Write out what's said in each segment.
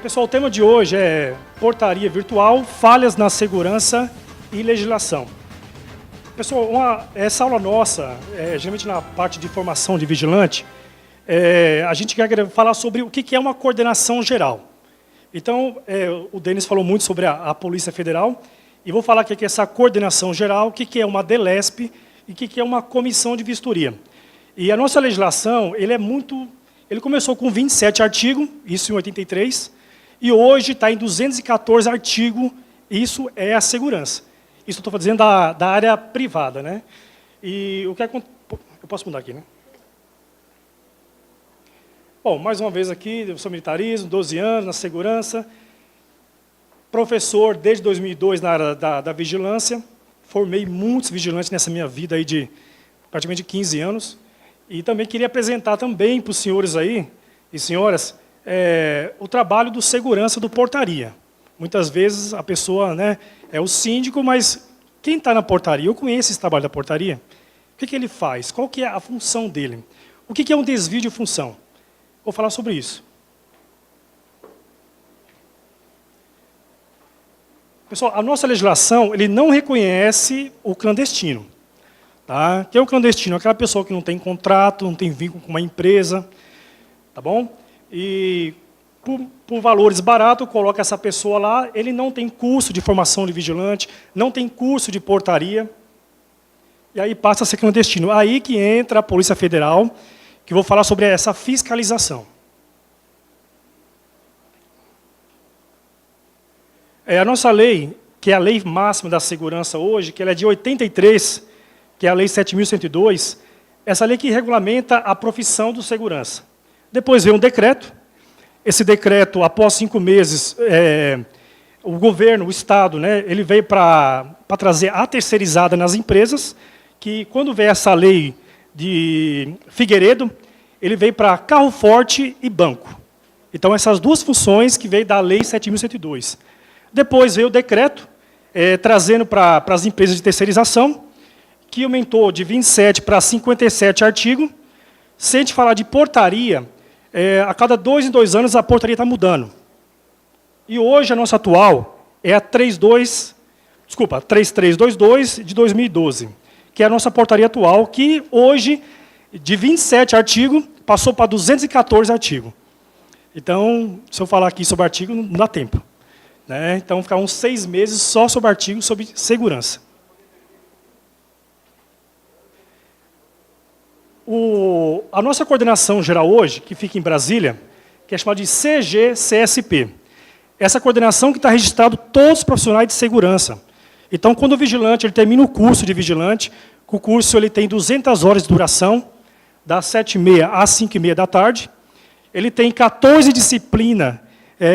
Pessoal, o tema de hoje é portaria virtual, falhas na segurança e legislação. Pessoal, essa aula nossa, geralmente na parte de formação de vigilante, a gente quer falar sobre o que é uma coordenação geral. Então, o Denis falou muito sobre a Polícia Federal, e vou falar aqui que essa coordenação geral, o que é uma DELESP e o que é uma comissão de vistoria. E a nossa legislação, ele começou com 27 artigos, isso em 83, e hoje está em 214 artigos, isso é a segurança. Isso eu estou dizendo da área privada, né? E o que eu posso mudar aqui, né? Bom, mais uma vez aqui, eu sou militarismo, 12 anos, na segurança, professor desde 2002 na área da vigilância, formei muitos vigilantes nessa minha vida aí de praticamente 15 anos, e também queria apresentar também para os senhores aí e senhoras o trabalho do segurança do portaria. Muitas vezes a pessoa, né, é o síndico, mas quem está na portaria? Eu conheço esse trabalho da portaria. O que ele faz? Qual que é a função dele? O que é um desvio de função? Vou falar sobre isso. Pessoal, a nossa legislação ele não reconhece o clandestino. Tá? Que é o clandestino? Aquela pessoa que não tem contrato, não tem vínculo com uma empresa. Tá bom? E por valores baratos, coloca essa pessoa lá, ele não tem curso de formação de vigilante, não tem curso de portaria, e aí passa a ser clandestino. Aí que entra a Polícia Federal, que vou falar sobre essa fiscalização. A nossa lei, que é a lei máxima da segurança hoje, que ela é de 83, que é a lei 7.102, essa lei que regulamenta a profissão do segurança. Depois veio um decreto. Esse decreto, após 5 meses, o governo, o Estado, né, ele veio para trazer a terceirizada nas empresas, que quando veio essa lei de Figueiredo, ele veio para carro forte e banco. Então, essas duas funções que veio da lei 7.102. Depois veio o decreto, trazendo para as empresas de terceirização, que aumentou de 27 para 57 artigos. Se a gente falar de portaria, a cada 2 em 2 anos a portaria está mudando. E hoje a nossa atual é a 3322 de 2012, que é a nossa portaria atual, que hoje, de 27 artigos, passou para 214 artigos. Então, se eu falar aqui sobre artigo, não dá tempo. Né? Então, ficar uns 6 meses só sobre artigos sobre segurança. A nossa coordenação geral hoje, que fica em Brasília, que é chamada de CGCSP. Essa coordenação que está registrado todos os profissionais de segurança. Então, quando o vigilante ele termina o curso de vigilante, o curso ele tem 200 horas de duração, das 7h30 às 5h30 da tarde. Ele tem 14 disciplinas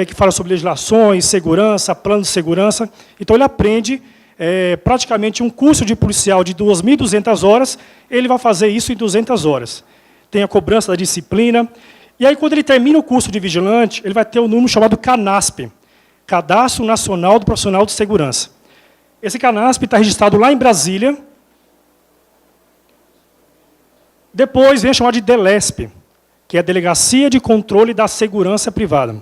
que falam sobre legislações, segurança, plano de segurança. Então, ele aprende praticamente um curso de policial de 2.200 horas, ele vai fazer isso em 200 horas. Tem a cobrança da disciplina. E aí, quando ele termina o curso de vigilante, ele vai ter um número chamado CANASP, Cadastro Nacional do Profissional de Segurança. Esse CANASP está registrado lá em Brasília. Depois vem chamar de DELESP, que é a Delegacia de Controle da Segurança Privada.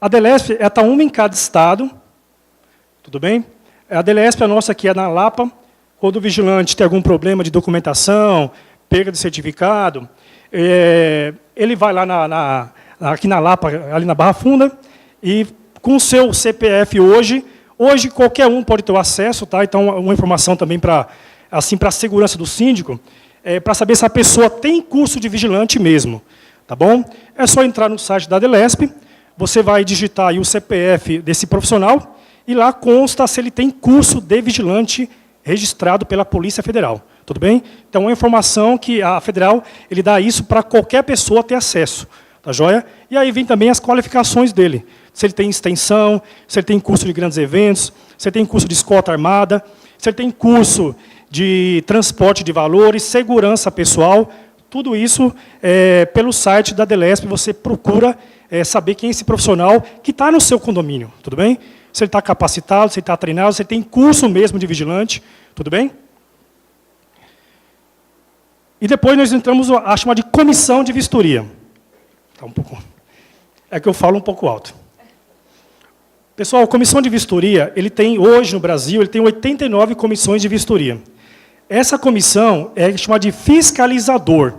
A DELESP está uma em cada estado, tudo bem? A DELESP, a nossa aqui é na Lapa, quando o vigilante tem algum problema de documentação, perda de certificado, ele vai lá aqui na Lapa, ali na Barra Funda, e com o seu CPF hoje qualquer um pode ter o acesso, tá? Então, uma informação também para a segurança do síndico, para saber se a pessoa tem curso de vigilante mesmo, tá bom? É só entrar no site da DELESP, você vai digitar aí o CPF desse profissional, e lá consta se ele tem curso de vigilante registrado pela Polícia Federal. Tudo bem? Então, é uma informação que a Federal ele dá isso para qualquer pessoa ter acesso. Tá joia? E aí vem também as qualificações dele. Se ele tem extensão, se ele tem curso de grandes eventos, se ele tem curso de escolta armada, se ele tem curso de transporte de valores, segurança pessoal, tudo isso, pelo site da DELESP, você procura saber quem é esse profissional que está no seu condomínio. Tudo bem? Se ele está capacitado, se ele está treinado, se ele tem curso mesmo de vigilante, tudo bem? E depois nós entramos a chamada de comissão de vistoria. Tá um pouco... É que eu falo um pouco alto. Pessoal, a comissão de vistoria, ele tem, hoje no Brasil, ele tem 89 comissões de vistoria. Essa comissão é chamada de fiscalizador.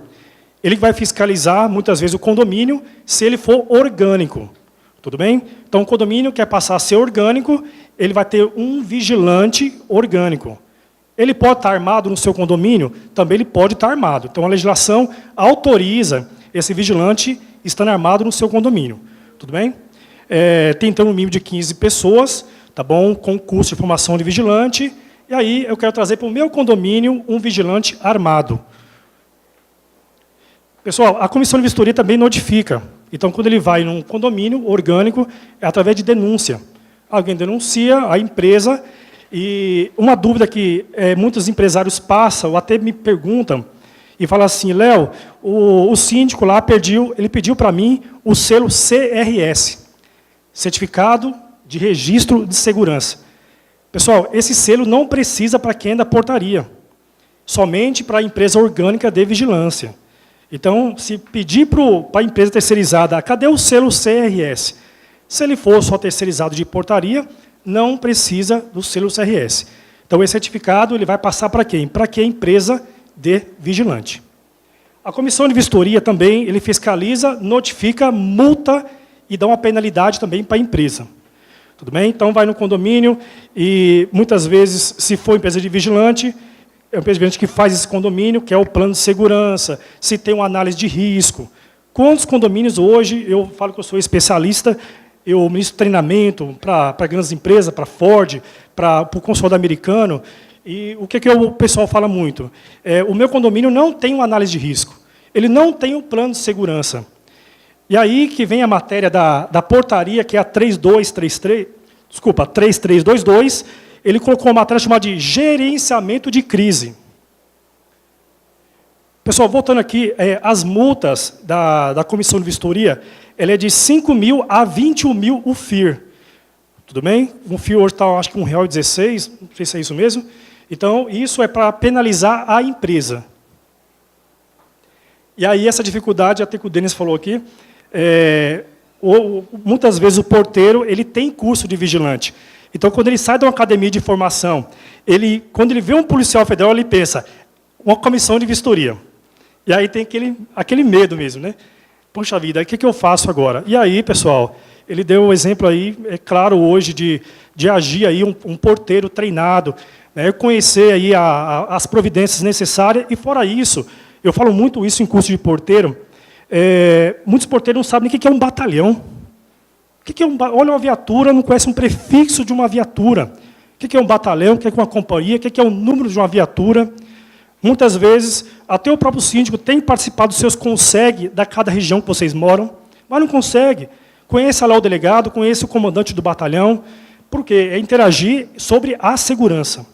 Ele vai fiscalizar, muitas vezes, o condomínio, se ele for orgânico. Tudo bem? Então, o condomínio quer passar a ser orgânico, ele vai ter um vigilante orgânico. Ele pode estar armado no seu condomínio? Também ele pode estar armado. Então, a legislação autoriza esse vigilante estando armado no seu condomínio. Tudo bem? Tem, então, um mínimo de 15 pessoas, tá bom? Com curso de formação de vigilante. E aí, eu quero trazer para o meu condomínio um vigilante armado. Pessoal, a comissão de vistoria também notifica. Então, quando ele vai num condomínio orgânico, é através de denúncia. Alguém denuncia a empresa, e uma dúvida que muitos empresários passam, ou até me perguntam, e falam assim, Léo, o síndico lá ele pediu para mim o selo CRS, Certificado de Registro de Segurança. Pessoal, esse selo não precisa para quem é da portaria, somente para a empresa orgânica de vigilância. Então, se pedir para a empresa terceirizada, cadê o selo CRS? Se ele for só terceirizado de portaria, não precisa do selo CRS. Então, esse certificado ele vai passar para quem? Para quem é empresa de vigilante. A comissão de vistoria também, ele fiscaliza, notifica, multa e dá uma penalidade também para a empresa. Tudo bem? Então, vai no condomínio e, muitas vezes, se for empresa de vigilante, é um vigilante que faz esse condomínio, que é o plano de segurança, se tem uma análise de risco. Quantos condomínios hoje, eu falo que eu sou especialista, eu ministro treinamento para grandes empresas, para Ford, para o consulado americano, e o que o pessoal fala muito? O meu condomínio não tem uma análise de risco, ele não tem um plano de segurança. E aí que vem a matéria da portaria, que é a 3322, ele colocou uma matéria chamada de gerenciamento de crise. Pessoal, voltando aqui, as multas da comissão de vistoria, ela é de 5 mil a 21 mil o FIR. Tudo bem? O FIR hoje está, acho que R$1,16, não sei se é isso mesmo. Então, isso é para penalizar a empresa. E aí, essa dificuldade, até que o Denis falou aqui, muitas vezes o porteiro ele tem curso de vigilante. Então, quando ele sai de uma academia de formação, quando ele vê um policial federal, ele pensa, uma comissão de vistoria. E aí tem aquele medo mesmo, né? Poxa vida, o que eu faço agora? E aí, pessoal, ele deu um exemplo aí, é claro, hoje, de agir aí um porteiro treinado, né, conhecer aí as providências necessárias, e fora isso, eu falo muito isso em curso de porteiro, muitos porteiros não sabem nem o que é um batalhão. Olha uma viatura, não conhece um prefixo de uma viatura. O que é um batalhão, o que é uma companhia, o que é o número de uma viatura. Muitas vezes, até o próprio síndico tem participado dos seus consegue da cada região que vocês moram, mas não consegue. Conheça lá o delegado, conheça o comandante do batalhão, porque é interagir sobre a segurança.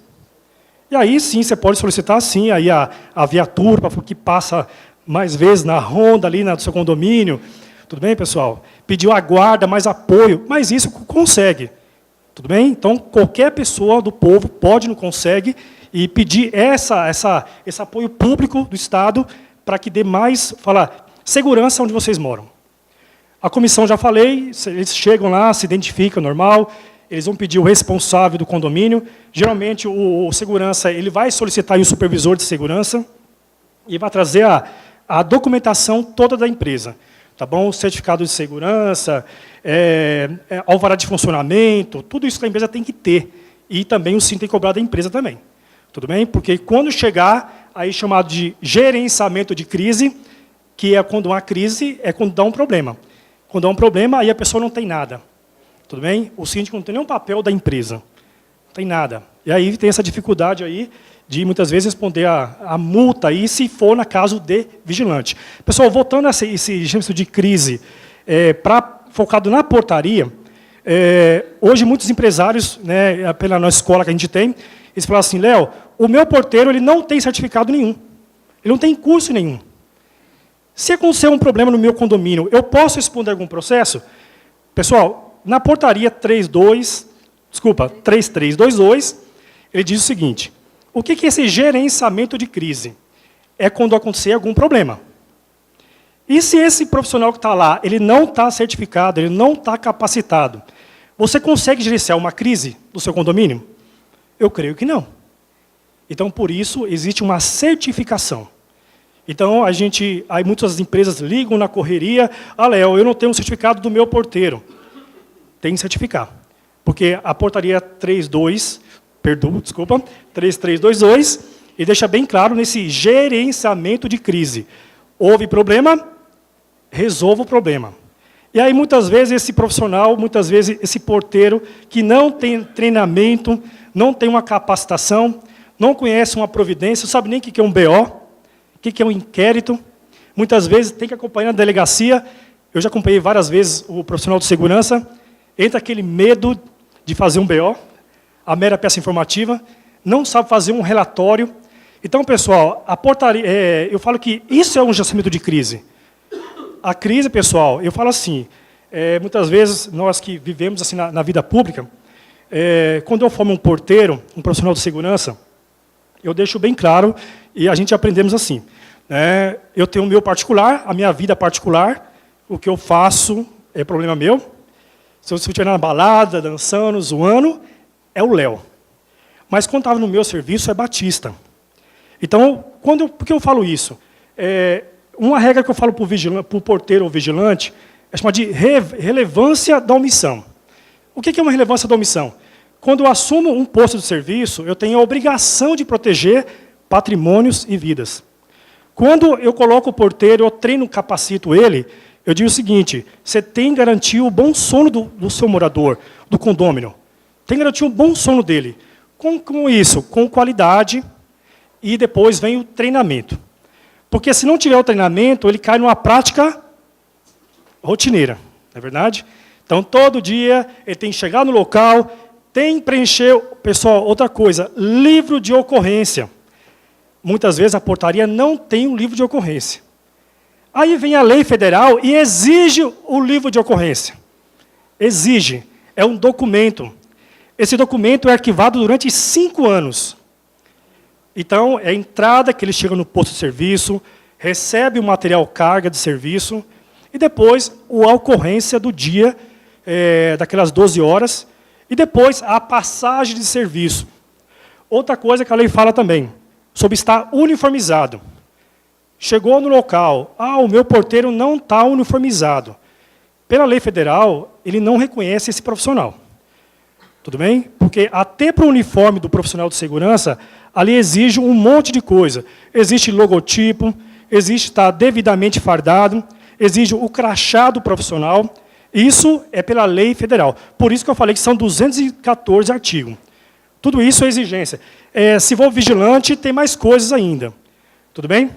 E aí, sim, você pode solicitar, sim, aí a viatura, que passa mais vezes na ronda, ali no seu condomínio. Tudo bem, pessoal? Pediu a guarda, mais apoio, mas isso consegue. Tudo bem? Então, qualquer pessoa do povo pode no consegue e pedir esse apoio público do Estado para que dê mais, segurança onde vocês moram. A comissão, já falei, eles chegam lá, se identificam, normal, eles vão pedir o responsável do condomínio. Geralmente, o segurança ele vai solicitar o supervisor de segurança e vai trazer a documentação toda da empresa. Tá bom? O certificado de segurança, alvará de funcionamento, tudo isso que a empresa tem que ter. E também o SIM tem que cobrar da empresa também. Tudo bem? Porque quando chegar, aí chamado de gerenciamento de crise, que é quando há crise, é quando dá um problema. Quando há um problema, aí a pessoa não tem nada. Tudo bem? O síndico não tem nenhum papel da empresa. Não tem nada. E aí tem essa dificuldade aí de, muitas vezes, responder a multa, aí, se for na caso de vigilante. Pessoal, voltando a esse gerenciamento de crise, focado na portaria, hoje muitos empresários, né, pela nossa escola que a gente tem, eles falam assim, Léo, o meu porteiro ele não tem certificado nenhum. Ele não tem curso nenhum. Se acontecer um problema no meu condomínio, eu posso responder algum processo? Pessoal, na portaria 3322, ele diz o seguinte, o que é esse gerenciamento de crise? É quando acontecer algum problema. E se esse profissional que está lá, ele não está certificado, ele não está capacitado, Você consegue gerenciar uma crise do seu condomínio? Eu creio que não. Então, por isso, existe uma certificação. Então, aí muitas empresas ligam na correria, Léo, eu não tenho um certificado do meu porteiro. Tem que certificar. Porque a portaria 3322, e deixa bem claro nesse gerenciamento de crise. Houve problema, resolva o problema. E aí, muitas vezes, esse profissional, muitas vezes, esse porteiro, que não tem treinamento, não tem uma capacitação, não conhece uma providência, não sabe nem o que é um BO, o que é um inquérito, muitas vezes tem que acompanhar na delegacia. Eu já acompanhei várias vezes o profissional de segurança, entra aquele medo de fazer um BO, a mera peça informativa, não sabe fazer um relatório. Então, pessoal, a portaria, eu falo que isso é um gerenciamento de crise. A crise, pessoal, eu falo assim, muitas vezes, nós que vivemos assim na vida pública, quando eu formo um porteiro, um profissional de segurança, eu deixo bem claro, e a gente aprendemos assim, eu tenho o meu particular, a minha vida particular, o que eu faço é problema meu. Se eu estiver na balada, dançando, zoando, é o Léo. Mas quando estava no meu serviço, é Batista. Então, por que eu falo isso? Uma regra que eu falo para o porteiro ou vigilante é chamada de relevância da omissão. O que é uma relevância da omissão? Quando eu assumo um posto de serviço, eu tenho a obrigação de proteger patrimônios e vidas. Quando eu coloco o porteiro, eu treino, capacito ele, eu digo o seguinte, você tem que garantir o bom sono do seu morador, do condômino. Tem que garantir o bom sono dele. Com isso? Com qualidade, e depois vem o treinamento. Porque se não tiver o treinamento, ele cai numa prática rotineira, não é verdade? Então, todo dia, ele tem que chegar no local, tem que preencher, pessoal, outra coisa, livro de ocorrência. Muitas vezes a portaria não tem um livro de ocorrência. Aí vem a lei federal e exige o livro de ocorrência. Exige, é um documento. Esse documento é arquivado durante 5 anos. Então, é a entrada que ele chega no posto de serviço, recebe o material carga de serviço, e depois a ocorrência do dia, daquelas 12 horas, e depois a passagem de serviço. Outra coisa que a lei fala também, sobre estar uniformizado. Chegou no local, o meu porteiro não está uniformizado. Pela lei federal, ele não reconhece esse profissional. Tudo bem? Porque até para o uniforme do profissional de segurança, ali exige um monte de coisa. Existe logotipo, existe estar devidamente fardado, exige o crachá do profissional. Isso é pela lei federal. Por isso que eu falei que são 214 artigos. Tudo isso é exigência. Se for vigilante, tem mais coisas ainda. Tudo bem?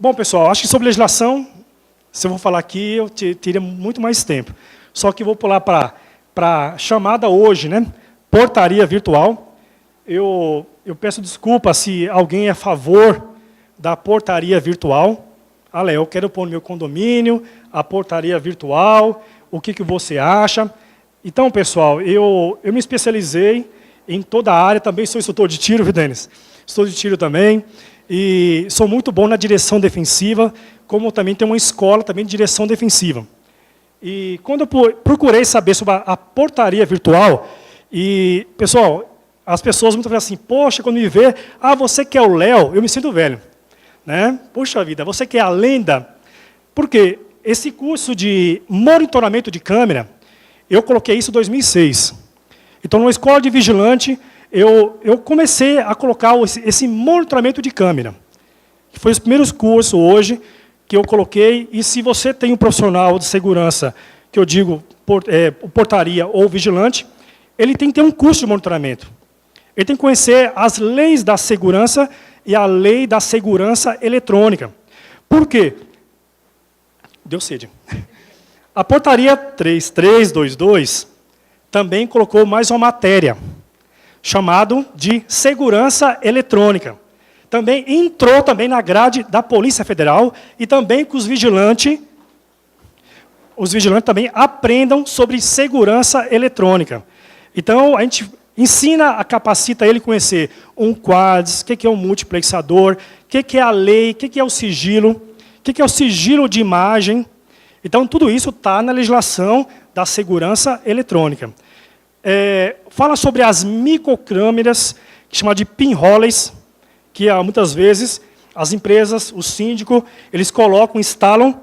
Bom, pessoal, acho que sobre legislação, se eu vou falar aqui, eu teria muito mais tempo. Só que vou pular para a chamada hoje, né? Portaria virtual. Eu peço desculpa se alguém é a favor da portaria virtual. Léo, eu quero pôr no meu condomínio a portaria virtual, o que você acha? Então, pessoal, eu me especializei em toda a área, também sou instrutor de tiro, viu, Denis? Estou de tiro também, e sou muito bom na direção defensiva, como também tenho uma escola também de direção defensiva. E quando eu procurei saber sobre a portaria virtual, e, pessoal, as pessoas muitas vezes assim, poxa, quando me vê, você que é o Léo, eu me sinto velho. Né? Poxa vida, você que é a lenda. Por quê? Esse curso de monitoramento de câmera, eu coloquei isso em 2006. Então, numa escola de vigilante, eu comecei a colocar esse monitoramento de câmera. Que foi os primeiros cursos hoje que eu coloquei, e se você tem um profissional de segurança, que eu digo portaria ou vigilante, ele tem que ter um curso de monitoramento. Ele tem que conhecer as leis da segurança e a lei da segurança eletrônica. Por quê? Deu sede. A portaria 3322 também colocou mais uma matéria, chamado de segurança eletrônica. Também entrou também na grade da Polícia Federal e também que os vigilantes também aprendam sobre segurança eletrônica. Então, a gente ensina, capacita ele a conhecer um quadros, o que é um multiplexador, o que é a lei, o que é o sigilo de imagem. Então, tudo isso está na legislação da segurança eletrônica. Fala sobre as microcâmeras, que chama de pinholes, que muitas vezes as empresas, o síndico, eles colocam, instalam...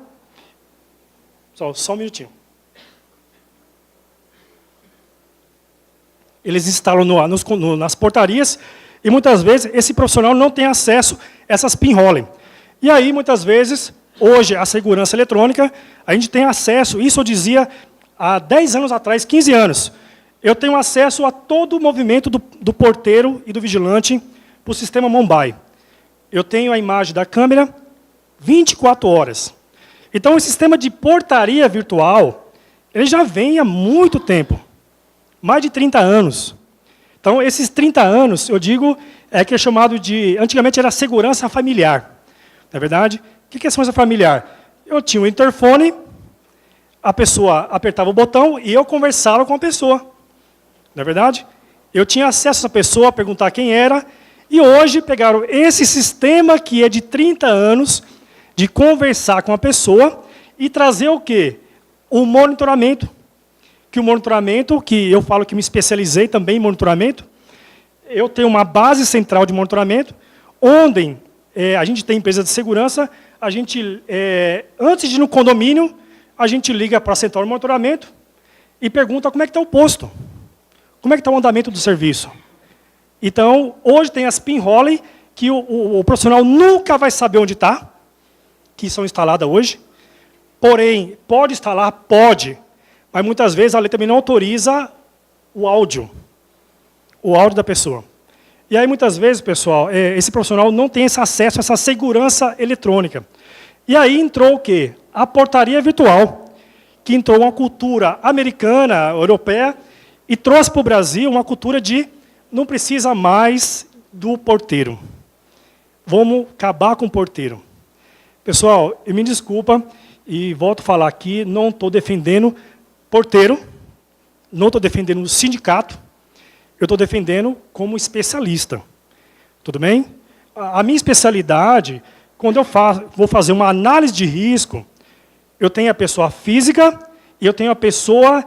Só um minutinho. Eles instalam nas portarias e muitas vezes esse profissional não tem acesso a essas pinholes. E aí, muitas vezes, hoje, a segurança eletrônica, a gente tem acesso, isso eu dizia há 10 anos atrás, 15 anos, eu tenho acesso a todo o movimento do porteiro e do vigilante para o sistema Mumbai. Eu tenho a imagem da câmera 24 horas. Então, o sistema de portaria virtual, ele já vem há muito tempo, mais de 30 anos. Então, esses 30 anos, eu digo, que é chamado de... Antigamente era segurança familiar. Não é verdade? O que é segurança familiar? Eu tinha um interfone, a pessoa apertava o botão e eu conversava com a pessoa. Não é verdade? Eu tinha acesso a essa pessoa, a perguntar quem era, e hoje pegaram esse sistema que é de 30 anos, de conversar com a pessoa, e trazer o quê? O monitoramento. Que o monitoramento, que eu falo que me especializei também em monitoramento, eu tenho uma base central de monitoramento, onde a gente tem empresa de segurança, a gente, antes de ir no condomínio, a gente liga para a central de monitoramento e pergunta como é que está o posto, como é que está o andamento do serviço. Então, hoje tem as pinhole, que o profissional nunca vai saber onde está, que são instaladas hoje, porém, pode instalar? Pode, mas muitas vezes a lei também não autoriza o áudio da pessoa. E aí, muitas vezes, pessoal, esse profissional não tem esse acesso a essa segurança eletrônica. E aí entrou o quê? A portaria virtual, que entrou uma cultura americana, europeia, e trouxe para o Brasil uma cultura de não precisa mais do porteiro. Vamos acabar com o porteiro. Pessoal, me desculpa, e volto a falar aqui, não estou defendendo porteiro, não estou defendendo o sindicato, eu estou defendendo como especialista. Tudo bem? A minha especialidade, quando eu vou fazer uma análise de risco, eu tenho a pessoa física e eu tenho a pessoa,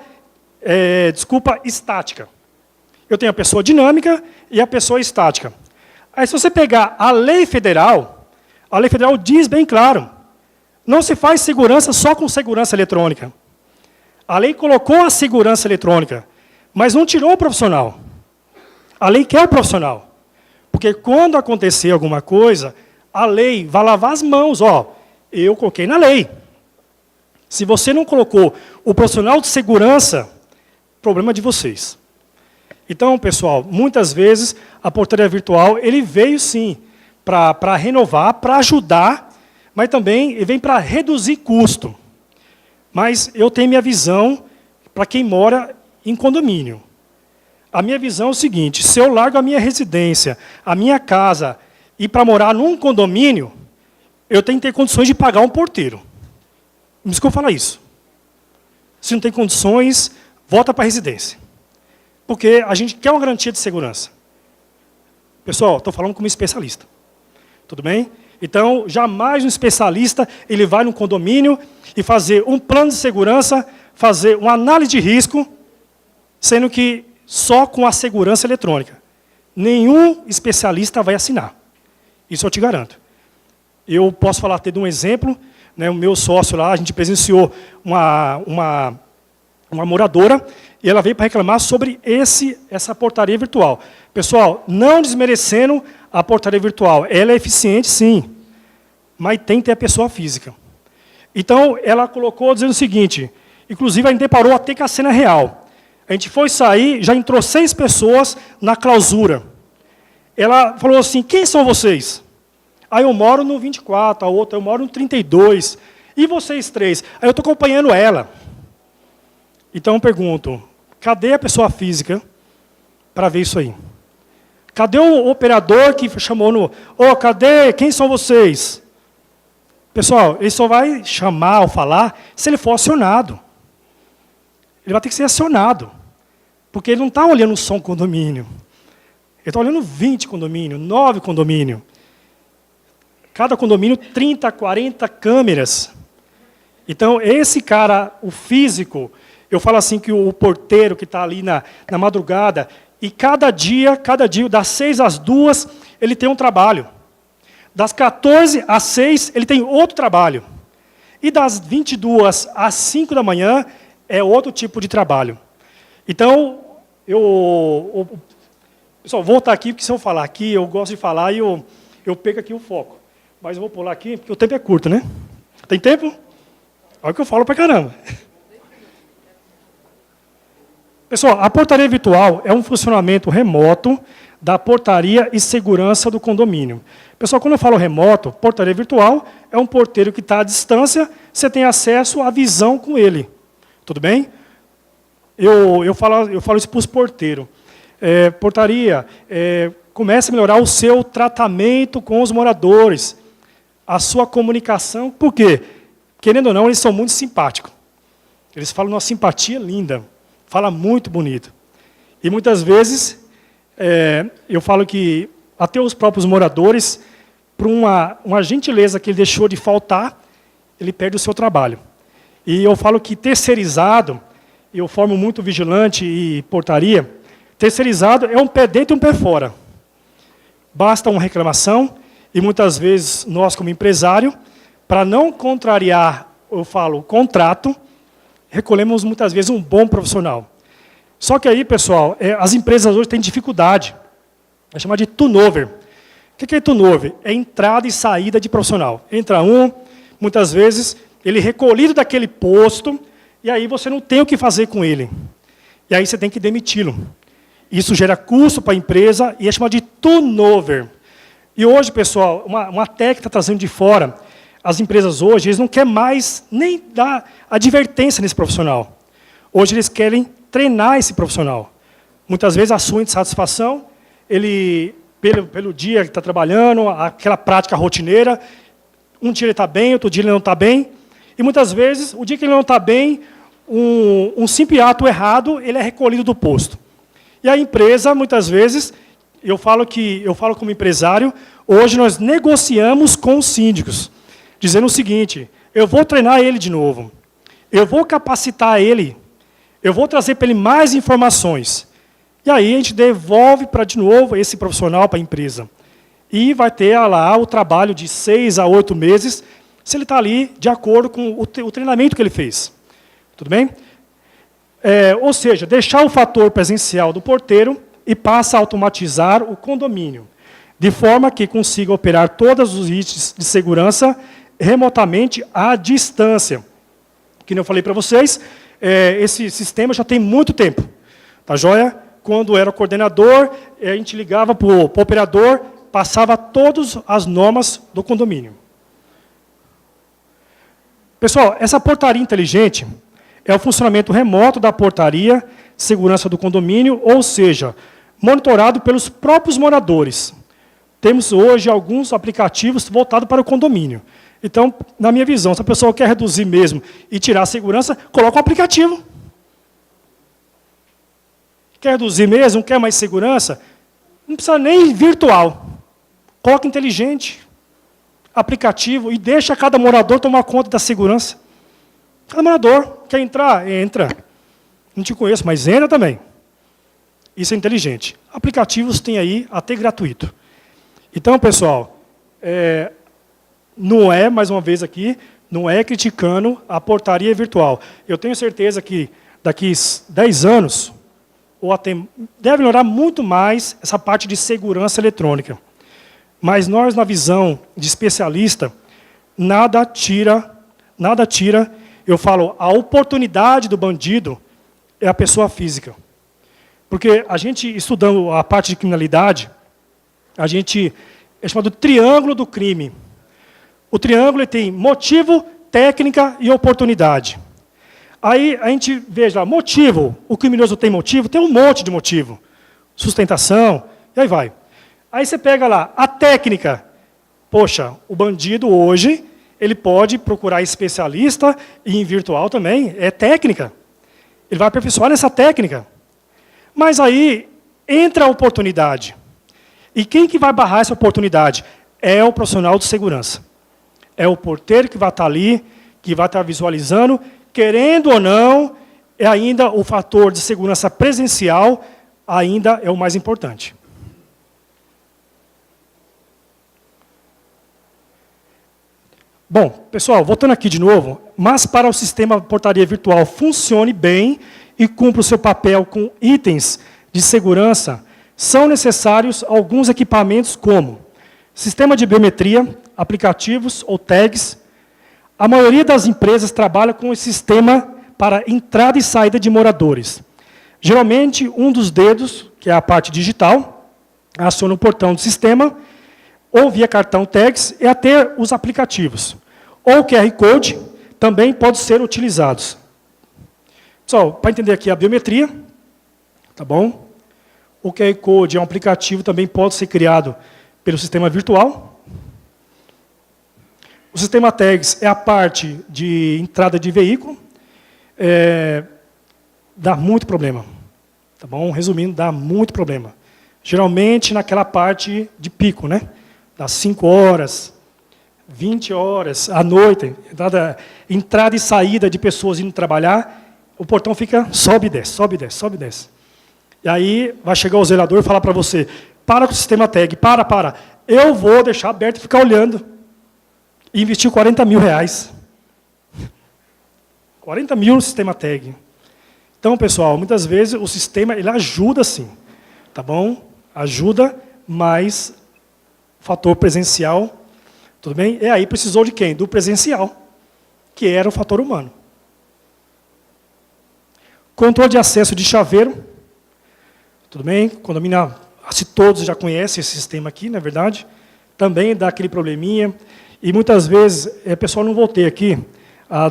estática. Eu tenho a pessoa dinâmica e a pessoa estática. Aí, se você pegar a lei federal diz bem claro, não se faz segurança só com segurança eletrônica. A lei colocou a segurança eletrônica, mas não tirou o profissional. A lei quer o profissional. Porque quando acontecer alguma coisa, a lei vai lavar as mãos. Eu coloquei na lei. Se você não colocou o profissional de segurança, problema de vocês. Então, pessoal, muitas vezes a portaria virtual ele veio sim para renovar, para ajudar, mas também ele vem para reduzir custo. Mas eu tenho minha visão para quem mora em condomínio. A minha visão é o seguinte, se eu largo a minha residência, a minha casa, e para morar num condomínio, eu tenho que ter condições de pagar um porteiro. Me desculpa falar isso. Se não tem condições, volta para a residência. Porque a gente quer uma garantia de segurança. Pessoal, estou falando como especialista. Tudo bem? Então, jamais um especialista ele vai no condomínio e fazer um plano de segurança, fazer uma análise de risco, sendo que só com a segurança eletrônica. Nenhum especialista vai assinar. Isso eu te garanto. Eu posso falar até de um exemplo, né, o meu sócio lá, a gente presenciou uma moradora, e ela veio para reclamar sobre essa portaria virtual. Pessoal, não desmerecendo a portaria virtual, ela é eficiente sim, mas tem que ter a pessoa física. Então, ela colocou dizendo o seguinte, inclusive a gente deparou até com a cena real. A gente foi sair, já entrou 6 pessoas na clausura. Ela falou assim, quem são vocês? Aí eu moro no 24, a outra eu moro no 32. E vocês 3? Aí eu estou acompanhando ela. Então eu pergunto, cadê a pessoa física para ver isso aí? Cadê o operador que chamou no... cadê? Quem são vocês? Pessoal, ele só vai chamar ou falar se ele for acionado. Ele vai ter que ser acionado. Porque ele não está olhando só um condomínio. Ele está olhando 20 condomínios, 9 condomínios. Cada condomínio, 30, 40 câmeras. Então, esse cara, o físico, eu falo assim que o porteiro que está ali na madrugada, e cada dia, das 6 às 2, ele tem um trabalho. Das 14 às 6, ele tem outro trabalho. E das 22 às 5 da manhã, é outro tipo de trabalho. Então, pessoal, vou voltar aqui, porque se eu falar aqui, eu gosto de falar e eu perco aqui o foco. Mas eu vou pular aqui, porque o tempo é curto, né? Tem tempo? Olha o que eu falo pra caramba. Pessoal, a portaria virtual é um funcionamento remoto da portaria e segurança do condomínio. Pessoal, quando eu falo remoto, portaria virtual é um porteiro que está à distância, você tem acesso à visão com ele. Tudo bem? Eu falo isso para os porteiros. Portaria, começa a melhorar o seu tratamento com os moradores, a sua comunicação. Por quê? Querendo ou não, eles são muito simpáticos. Eles falam uma simpatia linda, fala muito bonito. E muitas vezes, eu falo que até os próprios moradores, por uma gentileza que ele deixou de faltar, ele perde o seu trabalho. E eu falo que terceirizado, eu formo muito vigilante e portaria, terceirizado é um pé dentro e um pé fora. Basta uma reclamação, e muitas vezes nós, como empresário, para não contrariar, eu falo, o contrato, recolhemos muitas vezes um bom profissional. Só que aí, pessoal, as empresas hoje têm dificuldade. É chamado de turnover. O que é turnover? É entrada e saída de profissional. Entra muitas vezes, ele é recolhido daquele posto, e aí você não tem o que fazer com ele. E aí você tem que demiti-lo. Isso gera custo para a empresa e é chamado de turnover. E hoje, pessoal, uma técnica está trazendo de fora, as empresas hoje, eles não querem mais nem dar advertência nesse profissional. Hoje eles querem treinar esse profissional. Muitas vezes a sua insatisfação, ele, pelo dia que está trabalhando, aquela prática rotineira, um dia ele está bem, outro dia ele não está bem, e muitas vezes, o dia que ele não está bem, um simples ato errado, ele é recolhido do posto. E a empresa, muitas vezes, eu falo como empresário, hoje nós negociamos com os síndicos, dizendo o seguinte, eu vou treinar ele de novo, eu vou capacitar ele, eu vou trazer para ele mais informações. E aí a gente devolve de novo esse profissional para a empresa. E vai ter lá o trabalho de 6 a 8 meses, se ele está ali de acordo com o treinamento que ele fez. Tudo bem? Ou seja, deixar o fator presencial do porteiro e passa a automatizar o condomínio, de forma que consiga operar todos os itens de segurança remotamente à distância. Que eu falei para vocês, esse sistema já tem muito tempo. Tá joia? Quando era coordenador, a gente ligava para o operador, passava todas as normas do condomínio. Pessoal, essa portaria inteligente é o funcionamento remoto da portaria, segurança do condomínio, ou seja, monitorado pelos próprios moradores. Temos hoje alguns aplicativos voltados para o condomínio. Então, na minha visão, se a pessoa quer reduzir mesmo e tirar a segurança, coloca um aplicativo. Quer reduzir mesmo, quer mais segurança? Não precisa nem virtual. Coloca inteligente, aplicativo, e deixa cada morador tomar conta da segurança. Cada morador quer entrar, entra. Não te conheço, mas entra também. Isso é inteligente. Aplicativos tem aí até gratuito. Então, pessoal, não é, mais uma vez aqui, não é criticando a portaria virtual. Eu tenho certeza que daqui 10 anos, ou até, deve melhorar muito mais essa parte de segurança eletrônica. Mas nós, na visão de especialista, nada tira, eu falo, a oportunidade do bandido é a pessoa física. Porque a gente, estudando a parte de criminalidade, é chamado triângulo do crime. O triângulo ele tem motivo, técnica e oportunidade. Aí a gente veja lá, motivo, o criminoso tem motivo? Tem um monte de motivo. Sustentação, e aí vai. Aí você pega lá, a técnica. Poxa, o bandido hoje, ele pode procurar especialista, e em virtual também, é técnica. Ele vai aperfeiçoar nessa técnica. Mas aí entra a oportunidade. E quem que vai barrar essa oportunidade? É o profissional de segurança. É o porteiro que vai estar ali, que vai estar visualizando, querendo ou não, ainda o fator de segurança presencial ainda é o mais importante. Bom, pessoal, voltando aqui de novo, mas para o sistema portaria virtual funcione bem e cumpra o seu papel com itens de segurança, são necessários alguns equipamentos como sistema de biometria, aplicativos ou tags. A maioria das empresas trabalha com esse sistema para entrada e saída de moradores. Geralmente, um dos dedos, que é a parte digital, aciona o portão do sistema, ou via cartão tags, e até os aplicativos. Ou QR Code também pode ser utilizados. Pessoal, para entender aqui a biometria, tá bom? O QR Code é um aplicativo, também pode ser criado pelo sistema virtual. O sistema tags é a parte de entrada de veículo. Dá muito problema. Tá bom? Resumindo, dá muito problema. Geralmente naquela parte de pico, né? Das 5 horas, 20 horas, à noite, entrada e saída de pessoas indo trabalhar, o portão fica, sobe e desce, sobe e desce, sobe e desce. E aí vai chegar o zelador e falar para você, para com o sistema tag, para. Eu vou deixar aberto e ficar olhando. E investir 40 mil reais. 40 mil no sistema tag. Então, pessoal, muitas vezes o sistema ele ajuda sim, tá bom? Ajuda, mas o fator presencial, tudo bem? E aí precisou de quem? Do presencial, que era o fator humano. Controle de acesso de chaveiro, tudo bem? Condomínio, se todos já conhecem esse sistema aqui, não é verdade? Também dá aquele probleminha. E muitas vezes, pessoal, não voltei aqui,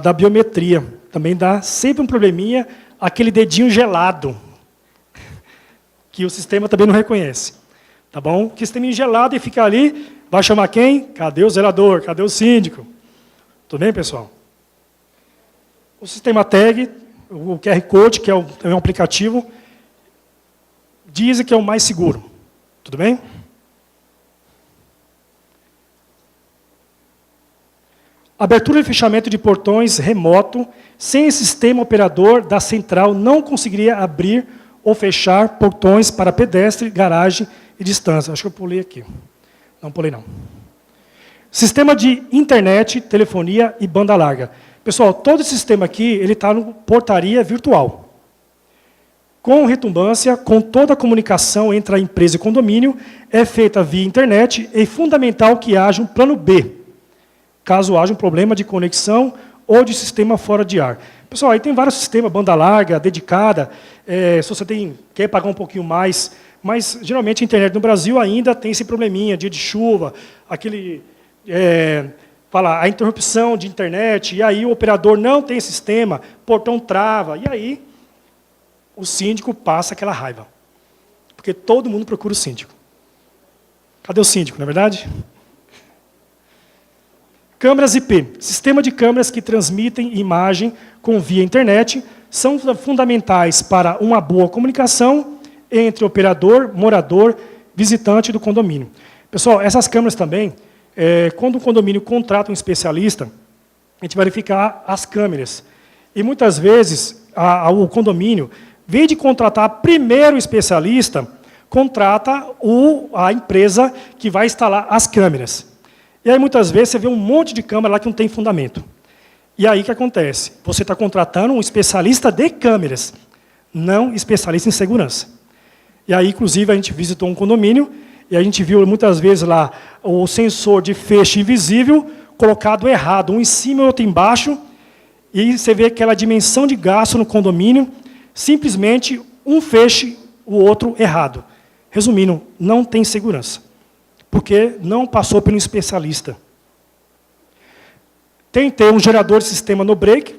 da biometria. Também dá sempre um probleminha, aquele dedinho gelado, que o sistema também não reconhece. Tá bom? Que sistema gelado e fica ali, vai chamar quem? Cadê o zelador? Cadê o síndico? Tudo bem, pessoal? O sistema tag, o QR Code, que é um aplicativo, dizem que é o mais seguro. Tudo bem? Abertura e fechamento de portões remoto, sem esse sistema operador da central não conseguiria abrir ou fechar portões para pedestre, garagem e distância. Acho que eu pulei aqui. Não pulei, não. Sistema de internet, telefonia e banda larga. Pessoal, todo esse sistema aqui, ele está no portaria virtual. Com retumbância, com toda a comunicação entre a empresa e o condomínio, é feita via internet e é fundamental que haja um plano B, caso haja um problema de conexão ou de sistema fora de ar. Pessoal, aí tem vários sistemas, banda larga, dedicada, se você quer pagar um pouquinho mais, mas geralmente a internet no Brasil ainda tem esse probleminha, dia de chuva, a interrupção de internet, e aí o operador não tem sistema, portão trava, e aí o síndico passa aquela raiva. Porque todo mundo procura o síndico. Cadê o síndico, não é verdade? Câmeras IP. Sistema de câmeras que transmitem imagem com via internet são fundamentais para uma boa comunicação entre operador, morador, visitante do condomínio. Pessoal, essas câmeras também, quando o condomínio contrata um especialista, a gente vai verificar as câmeras. E muitas vezes o condomínio, em vez de contratar primeiro o especialista, contrata a empresa que vai instalar as câmeras. E aí, muitas vezes, você vê um monte de câmera lá que não tem fundamento. E aí, o que acontece? Você está contratando um especialista de câmeras, não especialista em segurança. E aí, inclusive, a gente visitou um condomínio, e a gente viu, muitas vezes, lá, o sensor de feixe invisível colocado errado, um em cima e outro embaixo, e você vê aquela dimensão de gasto no condomínio, simplesmente um feixe, o outro errado. Resumindo, não tem segurança, porque não passou por um especialista. Tem que ter um gerador de sistema no break,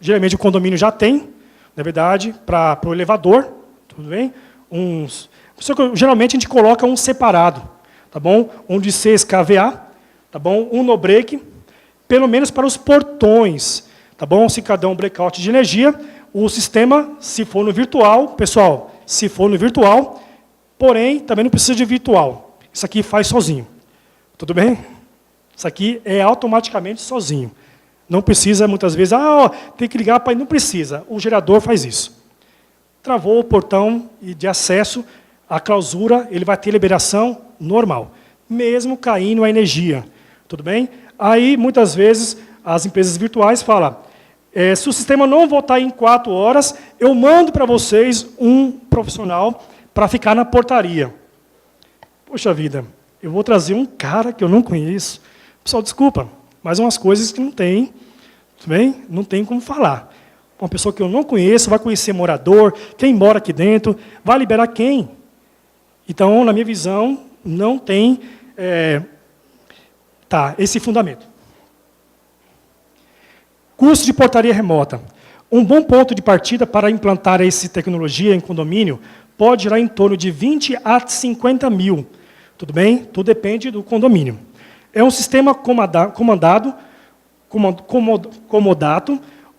geralmente o condomínio já tem, na verdade, para o elevador, tudo bem? Geralmente a gente coloca um separado, tá bom? Um de 6 kVA, tá bom? Um no break, pelo menos para os portões, tá bom? Se cada um blackout de energia, o sistema, se for no virtual, pessoal, se for no virtual, porém, também não precisa de virtual. Isso aqui faz sozinho. Tudo bem? Isso aqui é automaticamente sozinho. Não precisa, muitas vezes, tem que ligar para... Não precisa, o gerador faz isso. Travou o portão de acesso, a clausura, ele vai ter liberação normal, mesmo caindo a energia. Tudo bem? Aí, muitas vezes, as empresas virtuais falam, se o sistema não voltar em 4 horas, eu mando para vocês um profissional para ficar na portaria. Poxa vida, eu vou trazer um cara que eu não conheço. Pessoal, desculpa, mas umas coisas que não tem, tudo bem? Não tem como falar. Uma pessoa que eu não conheço, vai conhecer morador, quem mora aqui dentro, vai liberar quem? Então, na minha visão, não tem esse fundamento. Custo de portaria remota. Um bom ponto de partida para implantar essa tecnologia em condomínio pode girar em torno de 20 a 50 mil. Tudo bem? Tudo depende do condomínio. É um sistema comodato,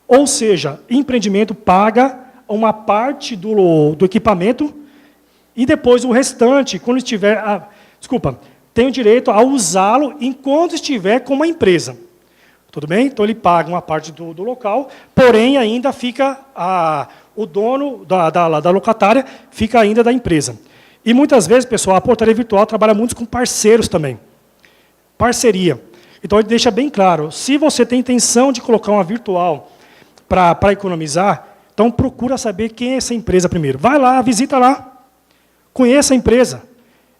ou seja, empreendimento paga uma parte do equipamento e depois o restante, quando estiver... tem o direito a usá-lo enquanto estiver com uma empresa. Tudo bem? Então, ele paga uma parte do local, porém, ainda fica... o dono da locatária fica ainda da empresa. E, muitas vezes, pessoal, a portaria virtual trabalha muito com parceiros também. Parceria. Então, ele deixa bem claro, se você tem intenção de colocar uma virtual para economizar, então procura saber quem é essa empresa primeiro. Vai lá, visita lá, conheça a empresa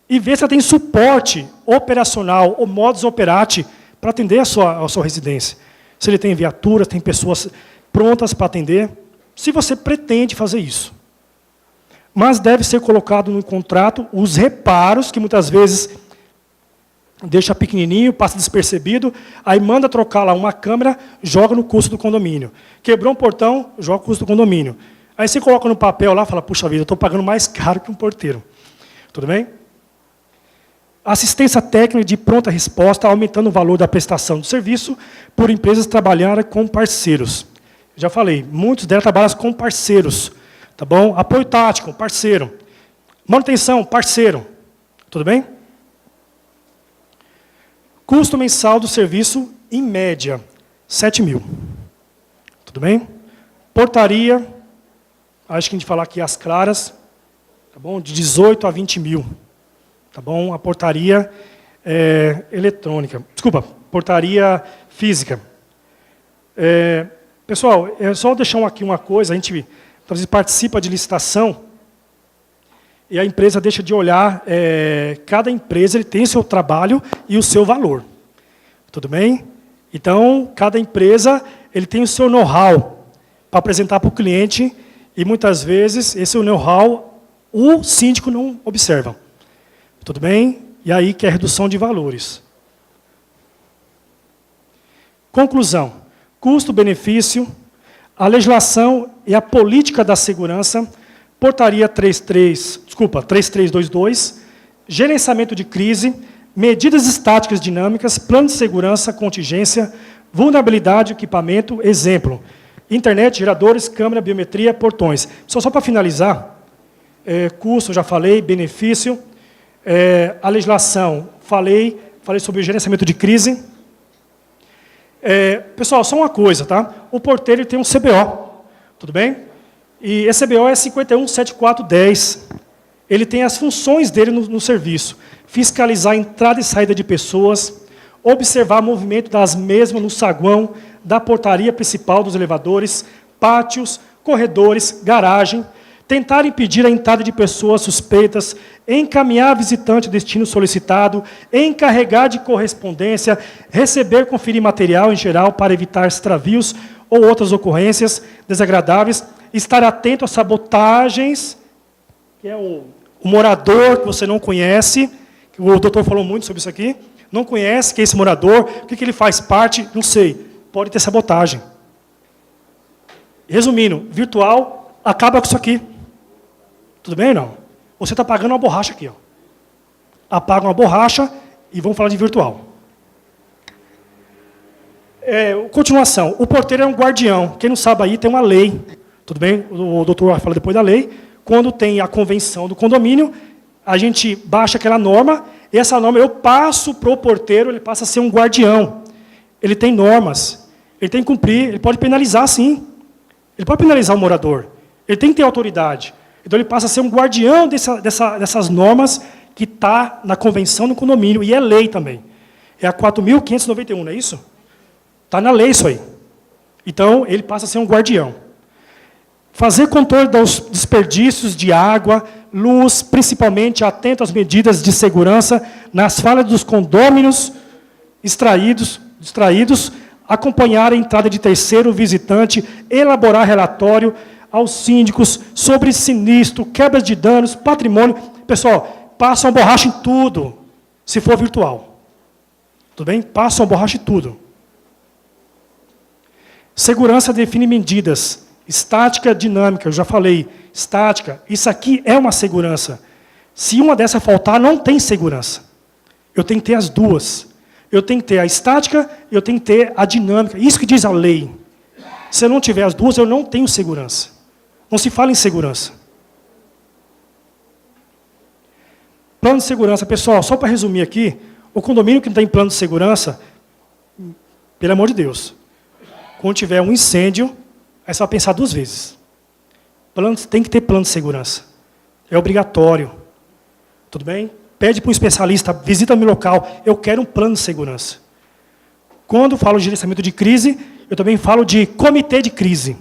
e vê se ela tem suporte operacional ou modus operandi para atender a sua residência. Se ele tem viaturas, tem pessoas prontas para atender, se você pretende fazer isso. Mas deve ser colocado no contrato os reparos, que muitas vezes deixa pequenininho, passa despercebido, aí manda trocar lá uma câmera, joga no custo do condomínio. Quebrou um portão, joga no custo do condomínio. Aí você coloca no papel lá e fala, puxa vida, eu estou pagando mais caro que um porteiro. Tudo bem? Assistência técnica de pronta resposta, aumentando o valor da prestação do serviço por empresas trabalharem com parceiros. Já falei, muitos delas trabalham com parceiros. Tá bom? Apoio tático, parceiro. Manutenção, parceiro. Tudo bem? Custo mensal do serviço, em média, 7 mil. Tudo bem? Portaria, acho que a gente falar aqui as claras, tá bom? De 18 a 20 mil. Tá bom? A portaria eletrônica. Desculpa, portaria física. Pessoal, é só deixar aqui uma coisa, a gente às vezes participa de licitação e a empresa deixa de olhar, cada empresa ele tem o seu trabalho e o seu valor. Tudo bem? Então, cada empresa ele tem o seu know-how para apresentar para o cliente e, muitas vezes, esse know-how o síndico não observa. Tudo bem? E aí que é a redução de valores. Conclusão. Custo-benefício, a legislação e a política da segurança, portaria 3322, gerenciamento de crise, medidas estáticas dinâmicas, plano de segurança, contingência, vulnerabilidade, equipamento, exemplo, internet, geradores, câmera, biometria, portões. Só para finalizar, custo, já falei, benefício, a legislação, falei sobre o gerenciamento de crise. Pessoal, só uma coisa, tá? O porteiro tem um CBO, tudo bem? E esse CBO é 517410. Ele tem as funções dele no serviço. Fiscalizar a entrada e saída de pessoas, observar o movimento das mesmas no saguão, da portaria principal dos elevadores, pátios, corredores, garagem, tentar impedir a entrada de pessoas suspeitas, encaminhar visitante ao destino solicitado, encarregar de correspondência, receber e conferir material em geral para evitar extravios ou outras ocorrências desagradáveis, estar atento a sabotagens, que é o morador que você não conhece, que o doutor falou muito sobre isso aqui, não conhece que é esse morador, o que ele faz parte, não sei, pode ter sabotagem. Resumindo, virtual acaba com isso aqui. Tudo bem ou não? Você está pagando uma borracha aqui. Ó. Apaga uma borracha e vamos falar de virtual. Continuação. O porteiro é um guardião. Quem não sabe aí, tem uma lei. Tudo bem? O doutor vai falar depois da lei. Quando tem a convenção do condomínio, a gente baixa aquela norma, e essa norma eu passo para o porteiro, ele passa a ser um guardião. Ele tem normas. Ele tem que cumprir, ele pode penalizar, sim. Ele pode penalizar o morador. Ele tem que ter autoridade. Então, ele passa a ser um guardião dessas normas que está na convenção do condomínio, e é lei também. É a 4.591, não é isso? Está na lei isso aí. Então, ele passa a ser um guardião. Fazer controle dos desperdícios de água, luz, principalmente atento às medidas de segurança nas falhas dos condôminos distraídos, acompanhar a entrada de terceiro visitante, elaborar relatório aos síndicos sobre sinistro, quebras de danos, patrimônio. Pessoal, passam borracha em tudo, se for virtual. Tudo bem? Passam borracha em tudo. Segurança define medidas. Estática, dinâmica, eu já falei. Estática, isso aqui é uma segurança. Se uma dessa faltar, não tem segurança. Eu tenho que ter as duas. Eu tenho que ter a estática e eu tenho que ter a dinâmica. Isso que diz a lei. Se eu não tiver as duas, eu não tenho segurança. Não se fala em segurança. Plano de segurança. Pessoal, só para resumir aqui, o condomínio que não tem plano de segurança, pelo amor de Deus, quando tiver um incêndio, aí você vai pensar duas vezes. Tem que ter plano de segurança. É obrigatório. Tudo bem? Pede para um especialista, visita meu local, eu quero um plano de segurança. Quando falo de gerenciamento de crise, eu também falo de comitê de crise.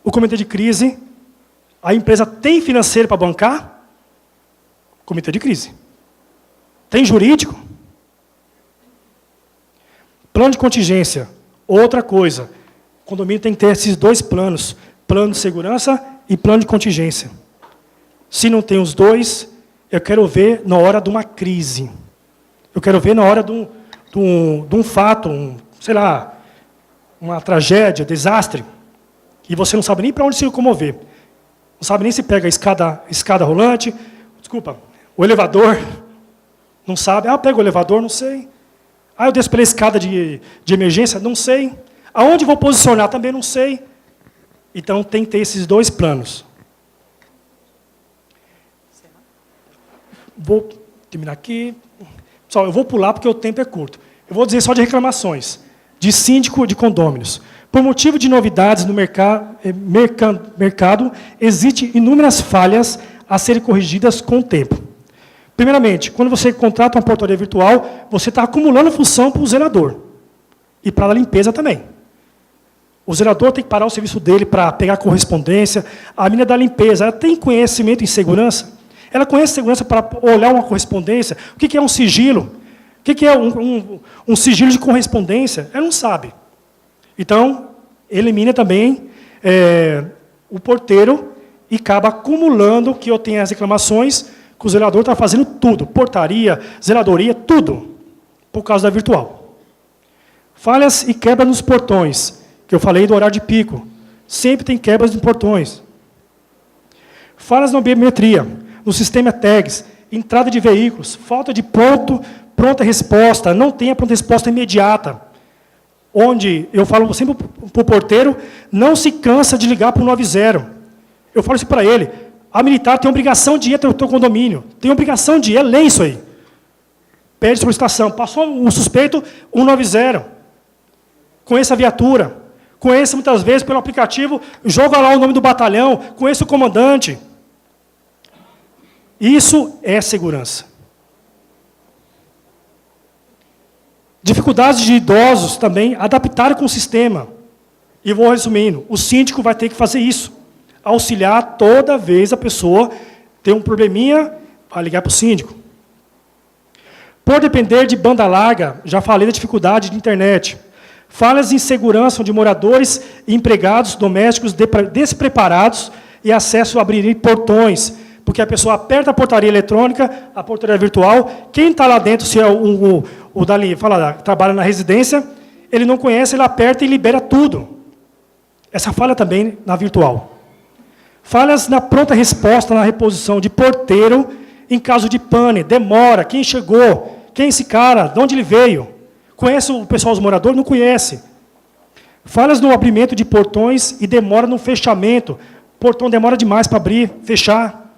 O comitê de crise, a empresa tem financeiro para bancar? Comitê de crise. Tem jurídico? Plano de contingência. Outra coisa. O condomínio tem que ter esses dois planos. Plano de segurança e plano de contingência. Se não tem os dois, eu quero ver na hora de uma crise. Eu quero ver na hora de um fato, sei lá, uma tragédia, desastre, e você não sabe nem para onde se locomover. Não sabe nem se pega a escada rolante, desculpa, o elevador, não sabe. Pega o elevador, não sei. Eu desço pela escada de emergência, não sei. Aonde vou posicionar, também não sei. Então, tem que ter esses dois planos. Vou terminar aqui. Pessoal, eu vou pular porque o tempo é curto. Eu vou dizer só de reclamações, de síndico de condôminos. Por motivo de novidades no mercado, existem inúmeras falhas a serem corrigidas com o tempo. Primeiramente, quando você contrata uma portaria virtual, você está acumulando função para o zelador. E para a limpeza também. O zelador tem que parar o serviço dele para pegar correspondência. A menina da limpeza, ela tem conhecimento em segurança? Ela conhece segurança para olhar uma correspondência? O que é um sigilo? O que é um sigilo de correspondência? Ela não sabe. Então, elimina também o porteiro e acaba acumulando que eu tenho as reclamações, que o zelador está fazendo tudo, portaria, zeladoria, tudo, por causa da virtual. Falhas e quebras nos portões, que eu falei do horário de pico. Sempre tem quebras nos portões. Falhas na biometria, no sistema tags, entrada de veículos, falta de pronta resposta, não tem a pronta resposta imediata. Onde eu falo sempre para o porteiro, não se cansa de ligar para o 90. Eu falo isso para ele. A militar tem obrigação de ir até o teu condomínio. Tem obrigação de ir, é lei isso aí. Pede solicitação. Passou um suspeito, 190. Conheça a viatura. Conheça muitas vezes pelo aplicativo, joga lá o nome do batalhão, conheça o comandante. Isso é segurança. Dificuldades de idosos também adaptar com o sistema. E vou resumindo, o síndico vai ter que fazer isso. Auxiliar toda vez a pessoa ter um probleminha, vai ligar para o síndico. Por depender de banda larga, já falei da dificuldade de internet. Falhas em segurança de moradores e empregados domésticos despreparados e acesso a abrir portões, porque a pessoa aperta a portaria eletrônica, a portaria virtual, quem está lá dentro, se é o dali, trabalha na residência, ele não conhece, ele aperta e libera tudo. Essa falha também na virtual. Falhas na pronta resposta, na reposição de porteiro, em caso de pane, demora, quem chegou, quem é esse cara, de onde ele veio? Conhece o pessoal, os moradores? Não conhece. Falhas no abrimento de portões e demora no fechamento. O portão demora demais para abrir, fechar.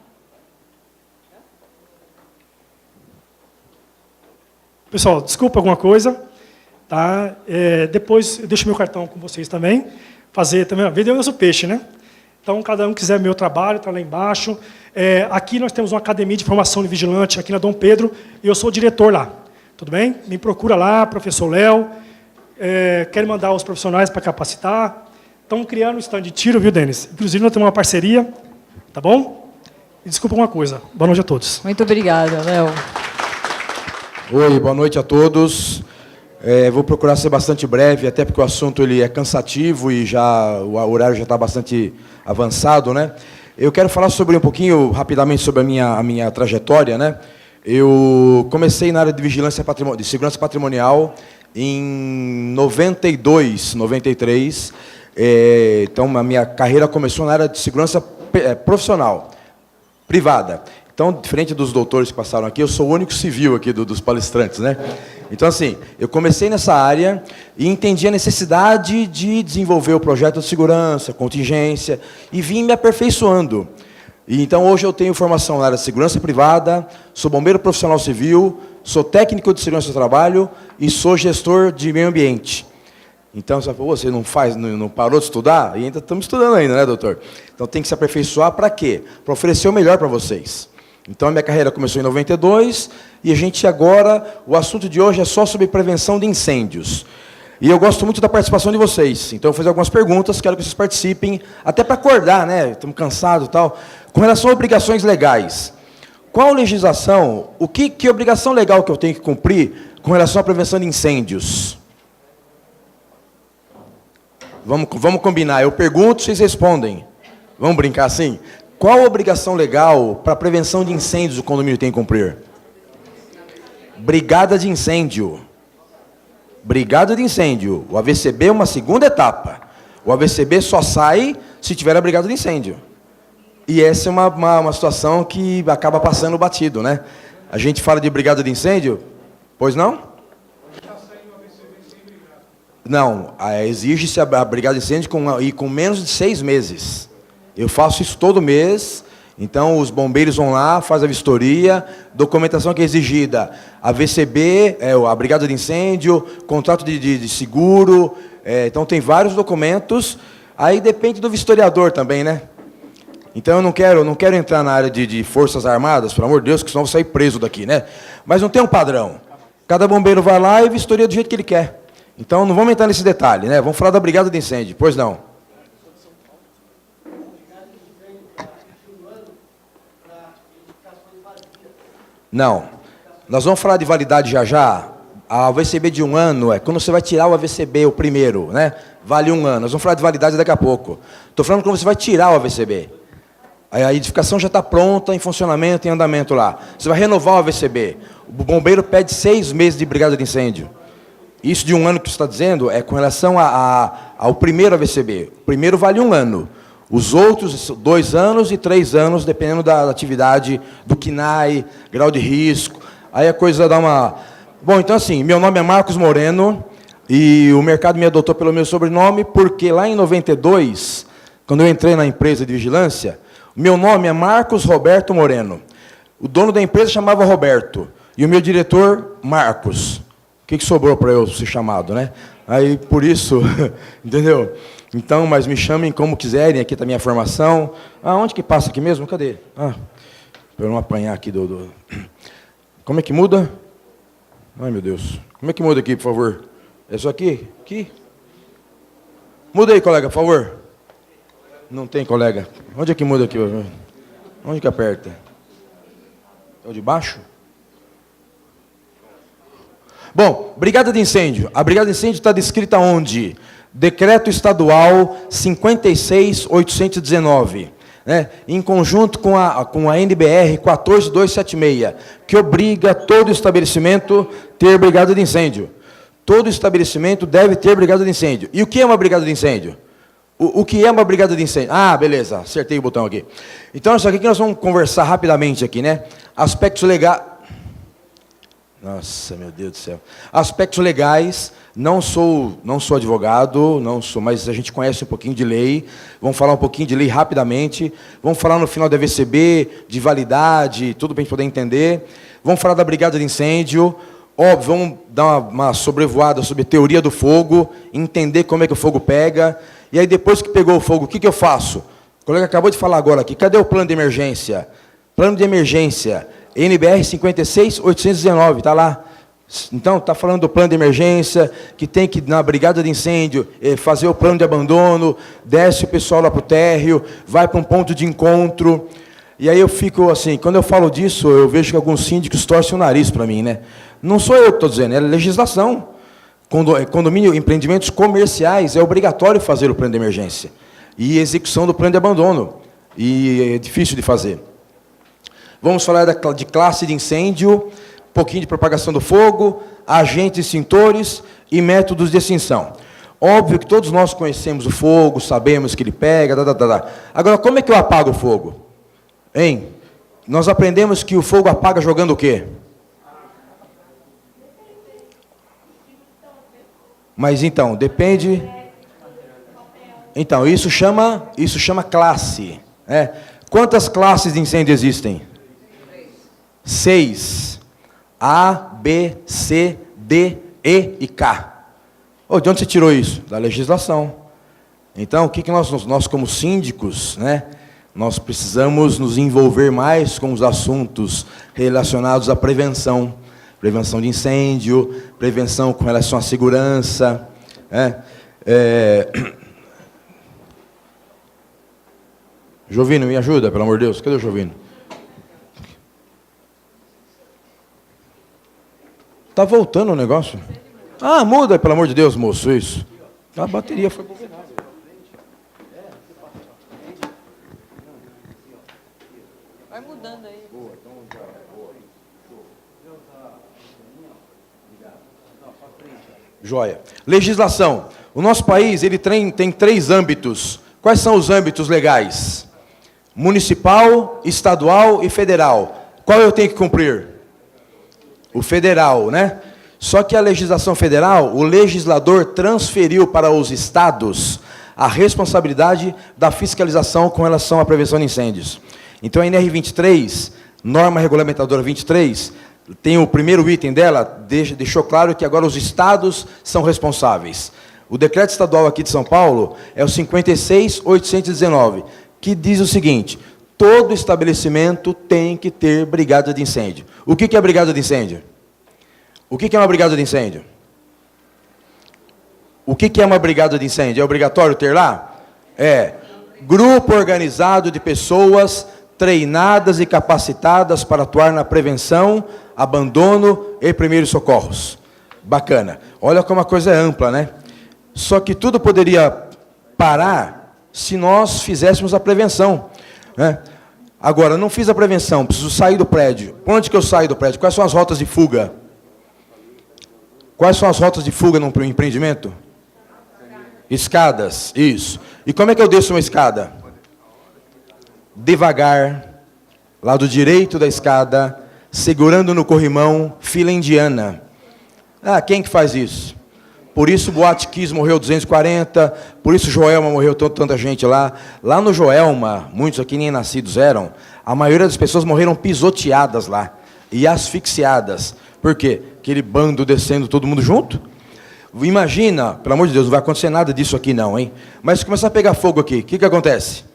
Pessoal, desculpa alguma coisa. Tá? Depois, eu deixo meu cartão com vocês também. Fazer também, vender o nosso peixe, né? Então, cada um quiser meu trabalho, está lá embaixo. Aqui nós temos uma academia de formação de vigilante, aqui na Dom Pedro, e eu sou o diretor lá. Tudo bem? Me procura lá, professor Léo. Quero mandar os profissionais para capacitar. Estão criando um stand de tiro, viu, Denis? Inclusive, nós temos uma parceria, tá bom? E desculpa uma coisa. Boa noite a todos. Muito obrigada, Léo. Oi, boa noite a todos. Vou procurar ser bastante breve, até porque o assunto ele é cansativo e o horário já está bastante avançado, né? Eu quero falar um pouquinho, rapidamente, sobre a minha trajetória, né? Eu comecei na área de de segurança patrimonial em 92, 93. Então, a minha carreira começou na área de segurança profissional, privada. Então, diferente dos doutores que passaram aqui, eu sou o único civil aqui dos palestrantes, né? Então, assim, eu comecei nessa área e entendi a necessidade de desenvolver o projeto de segurança, contingência, e vim me aperfeiçoando. E, então, hoje eu tenho formação na área de segurança privada, sou bombeiro profissional civil, sou técnico de segurança do trabalho e sou gestor de meio ambiente. Então, você não parou de estudar? E ainda estamos estudando ainda, né, doutor? Então, tem que se aperfeiçoar para quê? Para oferecer o melhor para vocês. Então, a minha carreira começou em 92, e a gente agora, o assunto de hoje é só sobre prevenção de incêndios. E eu gosto muito da participação de vocês. Então, eu vou fazer algumas perguntas, quero que vocês participem, até para acordar, né? Estamos cansados e tal. Com relação a obrigações legais, qual legislação, que obrigação legal que eu tenho que cumprir com relação à prevenção de incêndios? Vamos combinar, eu pergunto, vocês respondem. Vamos brincar assim? Qual a obrigação legal para a prevenção de incêndios o condomínio tem que cumprir? Brigada de incêndio. Brigada de incêndio. O AVCB é uma segunda etapa. O AVCB só sai se tiver a brigada de incêndio. E essa é uma situação que acaba passando batido, né? A gente fala de brigada de incêndio, pois não? Não, exige-se a brigada de incêndio com menos de 6 meses. Eu faço isso todo mês, então os bombeiros vão lá, fazem a vistoria, documentação que é exigida, a VCB, a brigada de incêndio, contrato de seguro, então tem vários documentos, aí depende do vistoriador também, né? Então eu não quero entrar na área de Forças Armadas, pelo amor de Deus, que senão eu vou sair preso daqui, né? Mas não tem um padrão. Cada bombeiro vai lá e vistoria do jeito que ele quer. Então não vamos entrar nesse detalhe, né? Vamos falar da brigada de incêndio, pois não? Não. Nós vamos falar de validade já. A AVCB de 1 ano é quando você vai tirar o AVCB, o primeiro, né? Vale 1 ano. Nós vamos falar de validade daqui a pouco. Estou falando quando você vai tirar o AVCB. A edificação já está pronta, em funcionamento, em andamento lá. Você vai renovar o AVCB. O bombeiro pede 6 meses de brigada de incêndio. Isso de 1 ano que você está dizendo é com relação ao primeiro AVCB. O primeiro vale 1 ano. Os outros, 2 anos e 3 anos, dependendo da atividade, do KNAI, grau de risco. Aí a coisa dá uma... Bom, então assim, meu nome é Marcos Moreno, e o mercado me adotou pelo meu sobrenome, porque lá em 92, quando eu entrei na empresa de vigilância, meu nome é Marcos Roberto Moreno. O dono da empresa chamava Roberto, e o meu diretor, Marcos. O que sobrou para eu ser chamado, né? Aí, por isso, entendeu? Então, mas me chamem como quiserem, aqui está a minha formação. Onde que passa aqui mesmo? Cadê? Para eu não apanhar aqui do... Como é que muda? Ai, meu Deus. Como é que muda aqui, por favor? É isso aqui? Aqui? Muda aí, colega, por favor. Não tem, colega. Onde é que muda aqui? Onde que aperta? É o de baixo? Bom, brigada de incêndio. A brigada de incêndio está descrita onde? Decreto Estadual 56.819, né? Em conjunto com a NBR 14276, que obriga todo estabelecimento a ter brigada de incêndio. Todo estabelecimento deve ter brigada de incêndio. E o que é uma brigada de incêndio? O que é uma brigada de incêndio? Beleza, acertei o botão aqui. Então, isso aqui que nós vamos conversar rapidamente aqui, né? Aspectos legais... Nossa, meu Deus do céu. Aspectos legais, não sou advogado, mas a gente conhece um pouquinho de lei. Vamos falar um pouquinho de lei rapidamente. Vamos falar no final da VCB, de validade, tudo para a gente poder entender. Vamos falar da brigada de incêndio. Óbvio, vamos dar uma sobrevoada sobre a teoria do fogo, entender como é que o fogo pega. E aí, depois que pegou o fogo, o que eu faço? O colega acabou de falar agora aqui. Cadê o plano de emergência? Plano de emergência, NBR 56819, está lá. Então, está falando do plano de emergência, que tem que, na brigada de incêndio, fazer o plano de abandono, desce o pessoal lá para o térreo, vai para um ponto de encontro. E aí eu fico assim, quando eu falo disso, eu vejo que alguns síndicos torcem o nariz para mim, né? Não sou eu que estou dizendo, é legislação. Condomínio, empreendimentos comerciais, é obrigatório fazer o plano de emergência. E execução do plano de abandono. E é difícil de fazer. Vamos falar de classe de incêndio, um pouquinho de propagação do fogo, agentes extintores e métodos de extinção. Óbvio que todos nós conhecemos o fogo, sabemos que ele pega, Agora, como é que eu apago o fogo? Hein? Nós aprendemos que o fogo apaga jogando o quê? Mas então, depende... Então, isso chama classe. Quantas classes de incêndio existem? 6. A, B, C, D, E e K. De onde você tirou isso? Da legislação. Então, o que nós como síndicos, nós precisamos nos envolver mais com os assuntos relacionados à prevenção. Prevenção de incêndio, prevenção com relação à segurança. Jovino, me ajuda, pelo amor de Deus. Cadê o Jovino? Está voltando o negócio? Ah, muda, pelo amor de Deus, moço, isso. A bateria foi bobinada. Vai mudando aí. Joia. Legislação. O nosso país ele tem 3 âmbitos. Quais são os âmbitos legais? Municipal, estadual e federal. Qual eu tenho que cumprir? O federal, né? Só que a legislação federal, o legislador transferiu para os estados a responsabilidade da fiscalização com relação à prevenção de incêndios. Então, a NR 23, norma regulamentadora 23, tem o primeiro item dela, deixou claro que agora os estados são responsáveis. O decreto estadual aqui de São Paulo é o 56.819, que diz o seguinte: todo estabelecimento tem que ter brigada de incêndio. O que é brigada de incêndio? O que é uma brigada de incêndio? O que é uma brigada de incêndio? É obrigatório ter lá? É. Grupo organizado de pessoas treinadas e capacitadas para atuar na prevenção, abandono e primeiros socorros. Bacana. Olha como a coisa é ampla, né? Só que tudo poderia parar se nós fizéssemos a prevenção, né? Agora, não fiz a prevenção, preciso sair do prédio. Por onde que eu saio do prédio? Quais são as rotas de fuga? Quais são as rotas de fuga num empreendimento? Escadas, isso. E como é que eu desço uma escada? Devagar, lado direito da escada, segurando no corrimão, fila indiana. Ah, quem que faz isso? Por isso Boate Kiss morreu 240, por isso Joelma morreu tanta gente lá. Lá no Joelma, muitos aqui nem nascidos eram, a maioria das pessoas morreram pisoteadas lá e asfixiadas. Por quê? Aquele bando descendo todo mundo junto? Imagina, pelo amor de Deus, não vai acontecer nada disso aqui não, hein? Mas se começar a pegar fogo aqui, o que acontece?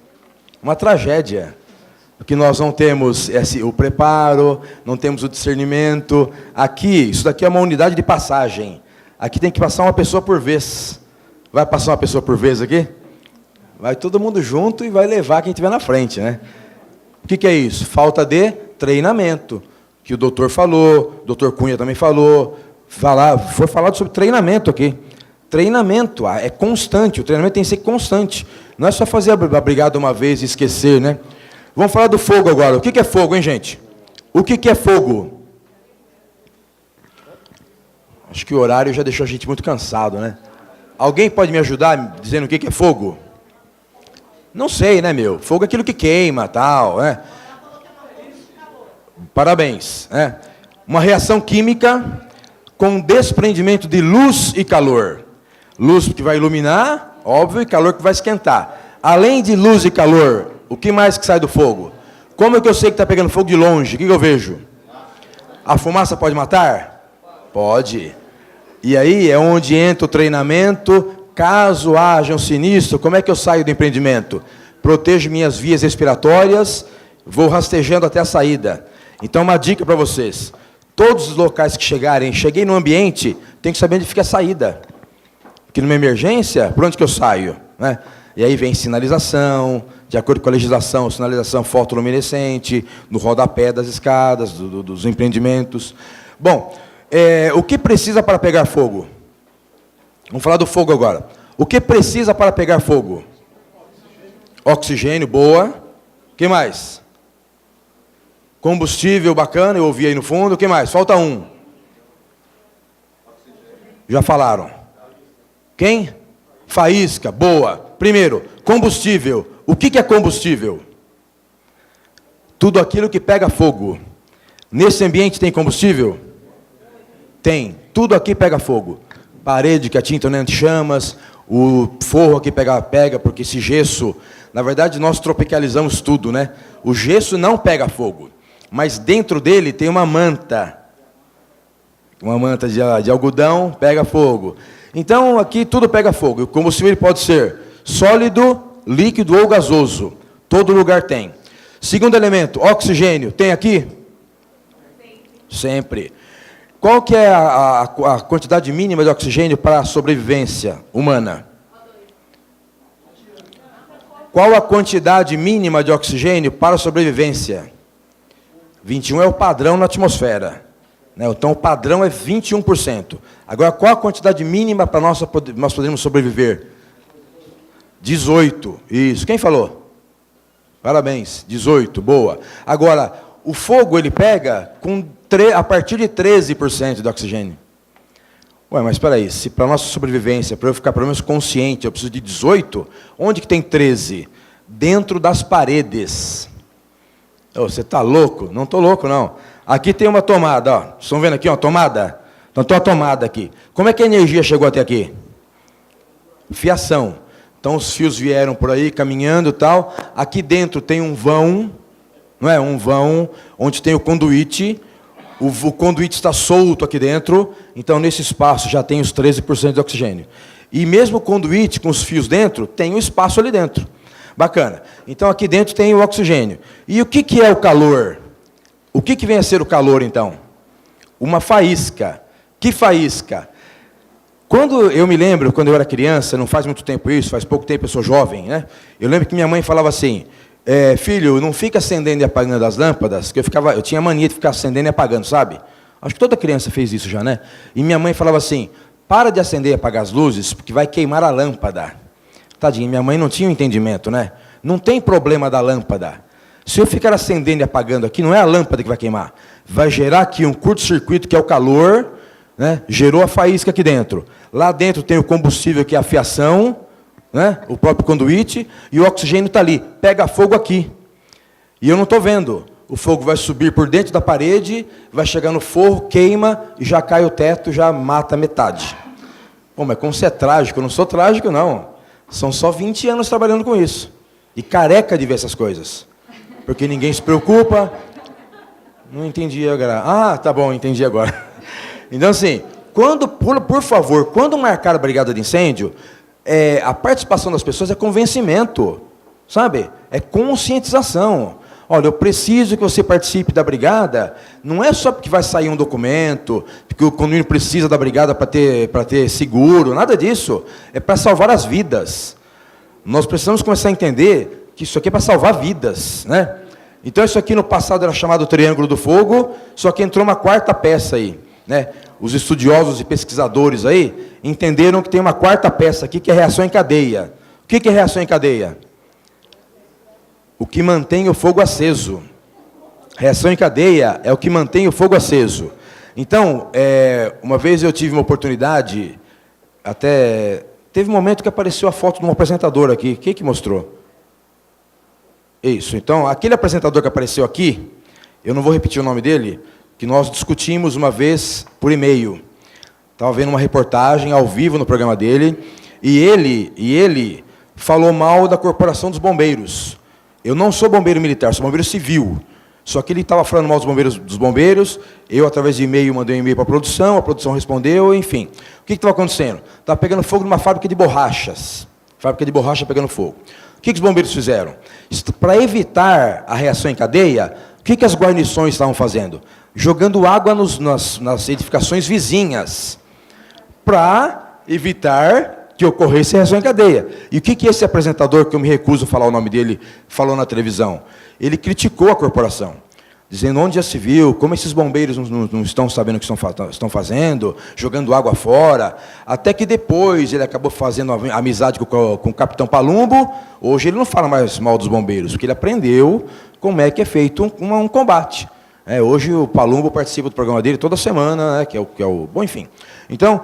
Uma tragédia. Porque nós não temos o preparo, não temos o discernimento. Aqui, isso daqui é uma unidade de passagem. Aqui tem que passar uma pessoa por vez. Vai passar uma pessoa por vez aqui? Vai todo mundo junto e vai levar quem estiver na frente, né? O que é isso? Falta de treinamento. Que o doutor falou, o doutor Cunha também falou. Foi falado sobre treinamento aqui. Treinamento é constante, o treinamento tem que ser constante. Não é só fazer a brigada uma vez e esquecer, né? Vamos falar do fogo agora. O que é fogo, hein, gente? O que é fogo? Acho que o horário já deixou a gente muito cansado, né? Alguém pode me ajudar dizendo o que é fogo? Não sei, né, meu? Fogo é aquilo que queima, tal, né? Parabéns, né? Uma reação química com desprendimento de luz e calor. Luz que vai iluminar, óbvio, e calor que vai esquentar. Além de luz e calor, o que mais que sai do fogo? Como é que eu sei que está pegando fogo de longe? O que eu vejo? A fumaça pode matar? Pode. E aí é onde entra o treinamento. Caso haja um sinistro, como é que eu saio do empreendimento? Protejo minhas vias respiratórias, vou rastejando até a saída. Então, uma dica para vocês. Todos os locais que cheguei no ambiente, tem que saber onde fica a saída. Porque numa emergência, por onde que eu saio? Né? E aí vem sinalização, de acordo com a legislação, sinalização fotoluminescente, no rodapé das escadas, dos empreendimentos. Bom, o que precisa para pegar fogo? Vamos falar do fogo agora. O que precisa para pegar fogo? Oxigênio, boa. O que mais? Combustível, bacana, eu ouvi aí no fundo. O que mais? Falta um. Já falaram. Quem? Faísca, boa. Primeiro, combustível. O que é combustível? Tudo aquilo que pega fogo. Nesse ambiente tem combustível? Tem. Tudo aqui pega fogo. Parede que a tinta não entra em chamas, o forro aqui pega, porque esse gesso, na verdade nós tropicalizamos tudo, né? O gesso não pega fogo, mas dentro dele tem uma manta de algodão, pega fogo. Então aqui tudo pega fogo. O combustível pode ser sólido, líquido ou gasoso. Todo lugar tem. Segundo elemento, oxigênio, tem aqui? Sempre. Qual que é a quantidade mínima de oxigênio para a sobrevivência humana? Qual a quantidade mínima de oxigênio para a sobrevivência? 21 é o padrão na atmosfera. Né? Então, o padrão é 21%. Agora, qual a quantidade mínima para nós podermos sobreviver? 18. Isso. Quem falou? Parabéns. 18. Boa. Agora, o fogo, ele pega a partir de 13% de oxigênio. Ué, mas espera aí, se para a nossa sobrevivência, para eu ficar pelo menos consciente, eu preciso de 18, onde que tem 13? Dentro das paredes. Oh, você está louco? Não estou louco, não. Aqui tem uma tomada, ó. Vocês estão vendo aqui, ó, tomada? Então tem uma tomada aqui. Como é que a energia chegou até aqui? Fiação. Então os fios vieram por aí, caminhando e tal. Aqui dentro tem um vão, não é? Um vão, onde tem o conduíte. O conduíte está solto aqui dentro, então nesse espaço já tem os 13% de oxigênio. E mesmo o conduíte com os fios dentro, tem um espaço ali dentro. Bacana. Então aqui dentro tem o oxigênio. E o que é o calor? O que vem a ser o calor, então? Uma faísca. Que faísca? Quando eu me lembro, quando eu era criança, não faz muito tempo isso, faz pouco tempo, eu sou jovem, né? Eu lembro que minha mãe falava assim, filho, não fica acendendo e apagando as lâmpadas, que eu tinha mania de ficar acendendo e apagando, sabe? Acho que toda criança fez isso já, né? E minha mãe falava assim, para de acender e apagar as luzes, porque vai queimar a lâmpada. Tadinha, minha mãe não tinha um entendimento, né? Não tem problema da lâmpada. Se eu ficar acendendo e apagando aqui, não é a lâmpada que vai queimar. Vai gerar aqui um curto-circuito, que é o calor, né? Gerou a faísca aqui dentro. Lá dentro tem o combustível, que é a fiação, né? O próprio conduíte, e o oxigênio está ali. Pega fogo aqui. E eu não estou vendo. O fogo vai subir por dentro da parede, vai chegar no forro, queima, e já cai o teto, já mata metade. Pô, mas como você é trágico? Eu não sou trágico, não. São só 20 anos trabalhando com isso. E careca de ver essas coisas. Porque ninguém se preocupa. Não entendi agora. Ah, tá bom, entendi agora. Então, assim, por favor, quando marcar a brigada de incêndio, a participação das pessoas é convencimento, sabe? É conscientização. Olha, eu preciso que você participe da brigada, não é só porque vai sair um documento, porque o condomínio precisa da brigada para ter seguro, nada disso. É para salvar as vidas. Nós precisamos começar a entender que isso aqui é para salvar vidas, né? Então, isso aqui no passado era chamado Triângulo do Fogo, só que entrou uma quarta peça aí, né? Os estudiosos e pesquisadores aí entenderam que tem uma quarta peça aqui, que é reação em cadeia. O que é reação em cadeia? O que mantém o fogo aceso. Reação em cadeia é o que mantém o fogo aceso. Então, uma vez eu tive uma oportunidade, até teve um momento que apareceu a foto de um apresentador aqui. Quem que mostrou? Isso. Então, aquele apresentador que apareceu aqui, eu não vou repetir o nome dele, que nós discutimos uma vez por e-mail. Estava vendo uma reportagem ao vivo no programa dele, e ele falou mal da Corporação dos Bombeiros. Eu não sou bombeiro militar, sou bombeiro civil. Só que ele estava falando mal dos bombeiros, eu, através de e-mail, mandei um e-mail para a produção respondeu, enfim. O que estava acontecendo? Estava pegando fogo numa fábrica de borrachas. Fábrica de borracha pegando fogo. O que os bombeiros fizeram? Para evitar a reação em cadeia, o que as guarnições estavam fazendo? Jogando água nas edificações vizinhas, para evitar que ocorresse reação em cadeia. E o que esse apresentador, que eu me recuso a falar o nome dele, falou na televisão? Ele criticou a corporação, dizendo onde já se viu, como esses bombeiros não estão sabendo o que estão fazendo, jogando água fora, até que depois ele acabou fazendo amizade com o capitão Palumbo. Hoje ele não fala mais mal dos bombeiros, porque ele aprendeu como é que é feito um combate. Hoje o Palumbo participa do programa dele toda semana, né, que é o bom, enfim. Então,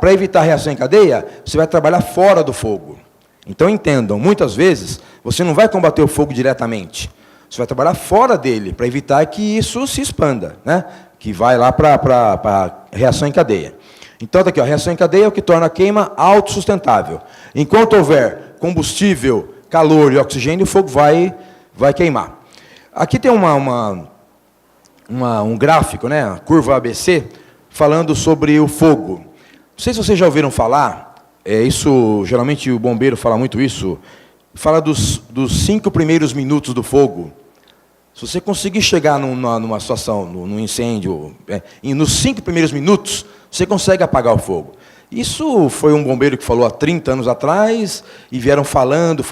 para evitar a reação em cadeia, você vai trabalhar fora do fogo. Então entendam, muitas vezes você não vai combater o fogo diretamente, você vai trabalhar fora dele, para evitar que isso se expanda, né? Que vai lá para a reação em cadeia. Então, está aqui, a reação em cadeia é o que torna a queima autossustentável. Enquanto houver combustível, calor e oxigênio, o fogo vai queimar. Aqui tem um gráfico, né? A curva ABC, falando sobre o fogo. Não sei se vocês já ouviram falar, isso, geralmente o bombeiro fala muito isso, fala dos 5 primeiros minutos do fogo. Se você conseguir chegar numa situação, num incêndio, e nos 5 primeiros minutos, você consegue apagar o fogo. Isso foi um bombeiro que falou há 30 anos atrás, e vieram falando,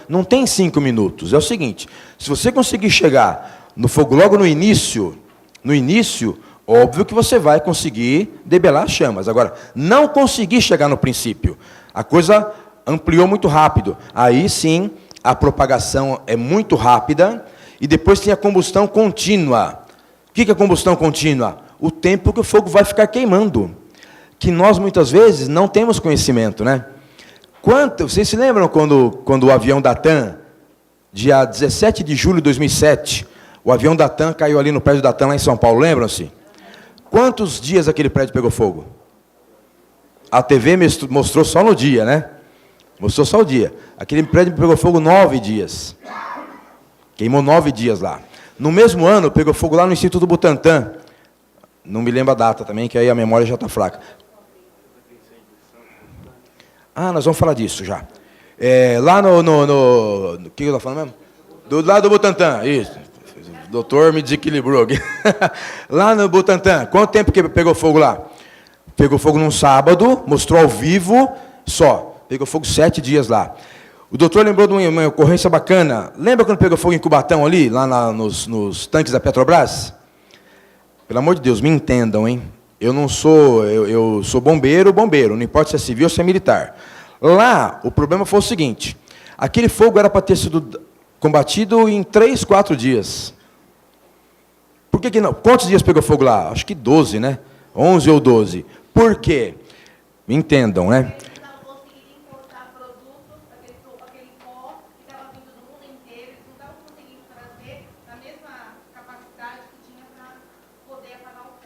não tem 5 minutos. É o seguinte, se você conseguir chegar no fogo logo no início, óbvio que você vai conseguir debelar as chamas. Agora, não conseguir chegar no princípio, a coisa ampliou muito rápido. Aí sim, a propagação é muito rápida, e depois tem a combustão contínua. O que é a combustão contínua? O tempo que o fogo vai ficar queimando, que nós muitas vezes não temos conhecimento, né? Vocês se lembram quando o avião da TAM, dia 17 de julho de 2007, o avião da TAM caiu ali no prédio da TAM, lá em São Paulo, lembram-se? Quantos dias aquele prédio pegou fogo? A TV mostrou só no dia, né? Mostrou só o dia. Aquele prédio pegou fogo 9 dias. Queimou 9 dias lá. No mesmo ano, pegou fogo lá no Instituto Butantan. Não me lembro a data também, que aí a memória já está fraca. Nós vamos falar disso já. Lá o que eu estou falando mesmo? Do lado do Butantan, isso. O doutor me desequilibrou aqui. Lá no Butantan, quanto tempo que pegou fogo lá? Pegou fogo num sábado, mostrou ao vivo, só. Pegou fogo 7 dias lá. O doutor lembrou de uma ocorrência bacana. Lembra quando pegou fogo em Cubatão ali, lá nos tanques da Petrobras? Pelo amor de Deus, me entendam, hein? Eu sou bombeiro, não importa se é civil ou se é militar. Lá, o problema foi o seguinte, aquele fogo era para ter sido combatido em 3, 4 dias. Por que não? Quantos dias pegou fogo lá? Acho que 12, né? 11 ou 12. Por quê? Me entendam, né?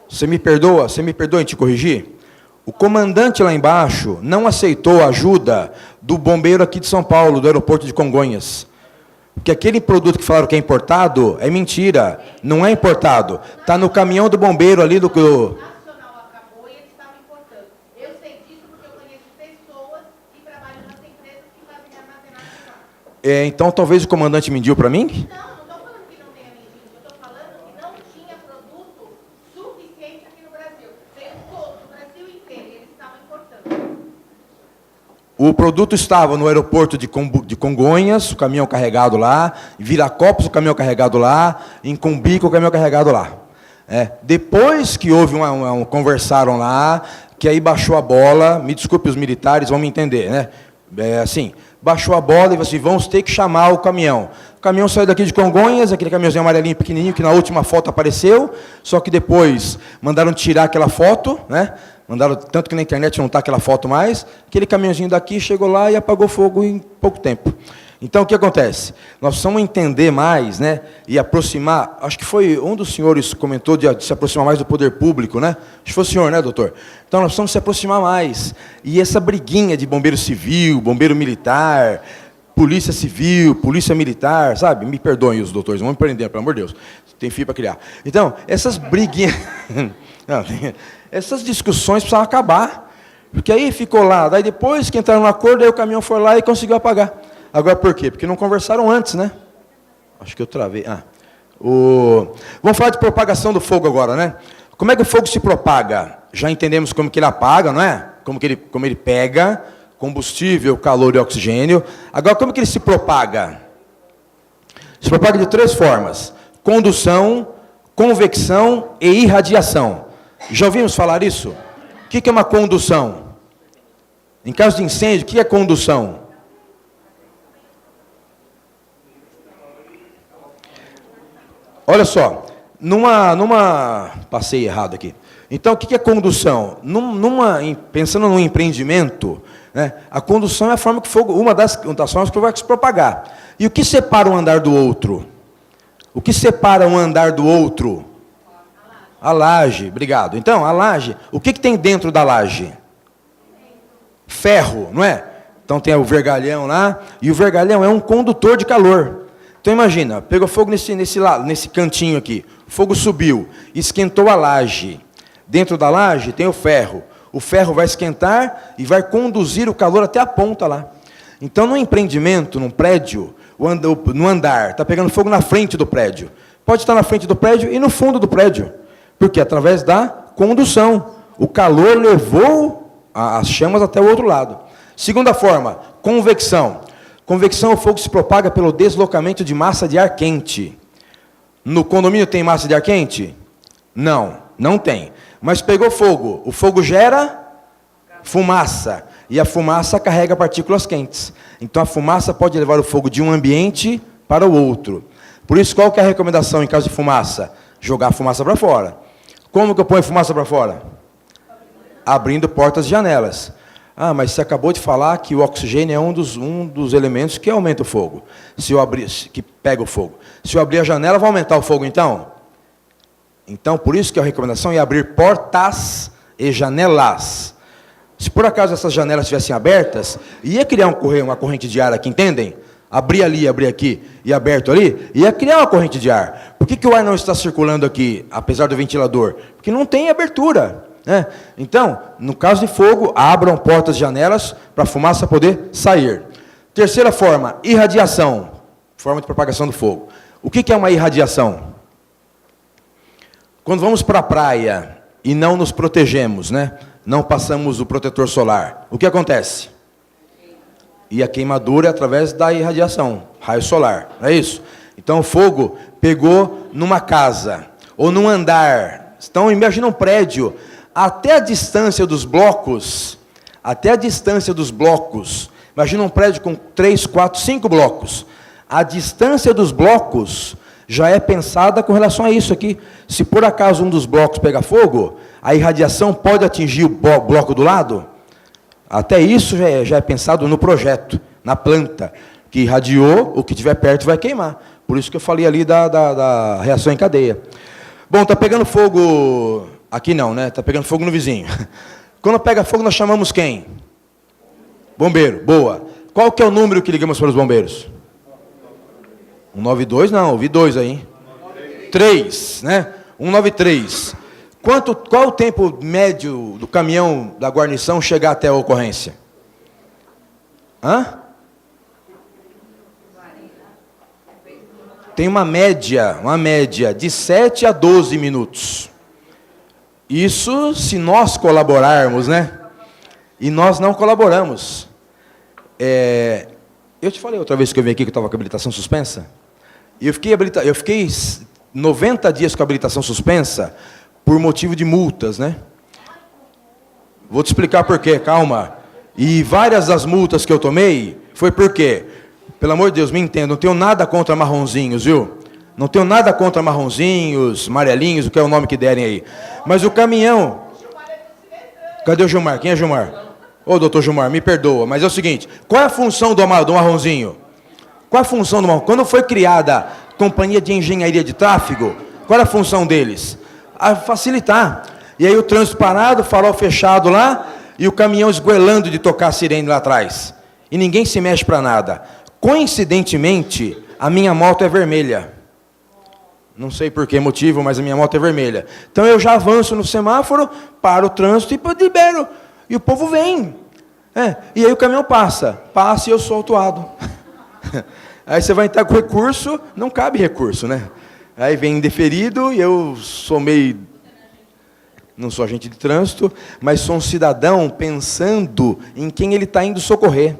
Você me perdoa em te corrigir? O comandante lá embaixo não aceitou a ajuda do bombeiro aqui de São Paulo, do aeroporto de Congonhas. Porque aquele produto que falaram que é importado, é mentira, não é importado. Está no caminhão do bombeiro ali do... Nacional acabou e eles estavam importando. Eu sei disso porque eu conheço pessoas que trabalham nas empresas que fazem armazenagem lá. Então talvez o comandante mentiu para mim? Não estou falando que não tenha mentido, eu estou falando que não tinha produto suficiente aqui no Brasil. Veio todo, o Brasil inteiro, e eles estavam importando. O produto estava no aeroporto de Congonhas, o caminhão carregado lá, em Viracopos, o caminhão carregado lá, em Cumbica, o caminhão carregado lá. Depois que houve conversaram lá, que aí baixou a bola, me desculpe os militares, vão me entender, né? Assim, baixou a bola e assim, vamos ter que chamar o caminhão. O caminhão saiu daqui de Congonhas, aquele caminhãozinho amarelinho pequenininho, que na última foto apareceu, só que depois mandaram tirar aquela foto, né? Mandaram, tanto que na internet não está aquela foto mais, aquele caminhãozinho daqui chegou lá e apagou fogo em pouco tempo. Então, o que acontece? Nós precisamos entender mais, né, e aproximar, acho que foi um dos senhores que comentou de se aproximar mais do poder público, né? Acho que foi o senhor, né, doutor? Então, nós precisamos se aproximar mais. E essa briguinha de bombeiro civil, bombeiro militar, polícia civil, polícia militar, sabe? Me perdoem os doutores, não vão me prender, pelo amor de Deus. Tem fio para criar. Então, essas briguinhas, não, essas discussões precisavam acabar. Porque aí ficou lá, daí depois que entraram no acordo, aí o caminhão foi lá e conseguiu apagar. Agora por quê? Porque não conversaram antes, né? Acho que eu travei. Vamos falar de propagação do fogo agora, né? Como é que o fogo se propaga? Já entendemos como que ele apaga, não é? Como ele pega combustível, calor e oxigênio. Agora, como que ele se propaga? Se propaga de 3 formas: condução, convecção e irradiação. Já ouvimos falar isso? O que é uma condução? Em caso de incêndio, o que é condução? Olha só, passei errado aqui. Então, o que é condução? Pensando num empreendimento, né, a condução é a forma que o fogo, uma das formas que o fogo vai se propagar. E o que separa um andar do outro? O que separa um andar do outro? A laje, obrigado. Então, a laje, o que tem dentro da laje? Ferro, não é? Então tem o vergalhão lá, e o vergalhão é um condutor de calor. Então imagina, pegou fogo nesse cantinho aqui, o fogo subiu, esquentou a laje. Dentro da laje tem o ferro vai esquentar e vai conduzir o calor até a ponta lá. Então no empreendimento, num prédio, no andar, está pegando fogo na frente do prédio. Pode estar na frente do prédio e no fundo do prédio. Porque através da condução, o calor levou as chamas até o outro lado. Segunda forma, convecção. Convecção, o fogo se propaga pelo deslocamento de massa de ar quente. No condomínio tem massa de ar quente? Não, não tem. Mas pegou fogo, o fogo gera fumaça, e a fumaça carrega partículas quentes. Então a fumaça pode levar o fogo de um ambiente para o outro. Por isso, qual que é a recomendação em caso de fumaça? Jogar a fumaça para fora. Como que eu ponho fumaça para fora? Abrindo portas e janelas. Ah, mas você acabou de falar que o oxigênio é um dos elementos que aumenta o fogo. Se eu abrir, que pega o fogo. Se eu abrir a janela, vai aumentar o fogo então? Então, por isso que a recomendação é abrir portas e janelas. Se por acaso essas janelas estivessem abertas, ia criar uma corrente de ar aqui, entendem? Abrir ali, abrir aqui e aberto ali, ia criar uma corrente de ar. Por que o ar não está circulando aqui, apesar do ventilador? Porque não tem abertura. Né? Então, no caso de fogo, abram portas e janelas para a fumaça poder sair. Terceira forma, irradiação. Forma de propagação do fogo. O que é uma irradiação? Quando vamos para a praia e não nos protegemos, né? Não passamos o protetor solar, o que acontece? E a queimadura é através da irradiação, raio solar, não é isso? Então o fogo pegou numa casa, ou num andar. Então imagina um prédio, até a distância dos blocos, imagina um prédio com 3, 4, 5 blocos. A distância dos blocos já é pensada com relação a isso aqui. Se por acaso um dos blocos pegar fogo, a irradiação pode atingir o bloco do lado? Até isso já é pensado no projeto, na planta, que irradiou, o que estiver perto vai queimar. Por isso que eu falei ali da reação em cadeia. Bom, está pegando fogo, aqui não, né? Está pegando fogo no vizinho. Quando pega fogo, nós chamamos quem? Bombeiro, boa. Qual que é o número que ligamos para os bombeiros? 192, não, ouvi 2 aí, hein? 3, né? 193. Qual o tempo médio do caminhão da guarnição chegar até a ocorrência? Hã? Tem uma média de 7 a 12 minutos. Isso se nós colaborarmos, né? E nós não colaboramos. Eu te falei outra vez que eu vim aqui que eu estava com a habilitação suspensa? Eu fiquei 90 dias com a habilitação suspensa por motivo de multas, né? Vou te explicar por quê, calma. E várias das multas que eu tomei foi por quê? Pelo amor de Deus, me entenda, não tenho nada contra marronzinhos, viu? Não tenho nada contra marronzinhos, amarelinhos, o que é o nome que derem aí. Mas o caminhão... Cadê o Gilmar? Quem é Gilmar? Ô, doutor Gilmar, me perdoa, mas é o seguinte, qual é a função do marronzinho? Qual é a função do marronzinho? Quando foi criada a Companhia de Engenharia de Tráfego, qual é a função deles? A facilitar. E aí o trânsito parado, farol fechado lá, e o caminhão esgoelando de tocar a sirene lá atrás. E ninguém se mexe para nada. Coincidentemente, a minha moto é vermelha. Não sei por que motivo, mas a minha moto é vermelha. Então eu já avanço no semáforo, paro o trânsito e libero. E o povo vem. E aí o caminhão passa e eu sou autuado. Aí você vai entrar com recurso, não cabe recurso, né? Aí vem indeferido e eu sou meio... Não sou agente de trânsito, mas sou um cidadão pensando em quem ele está indo socorrer.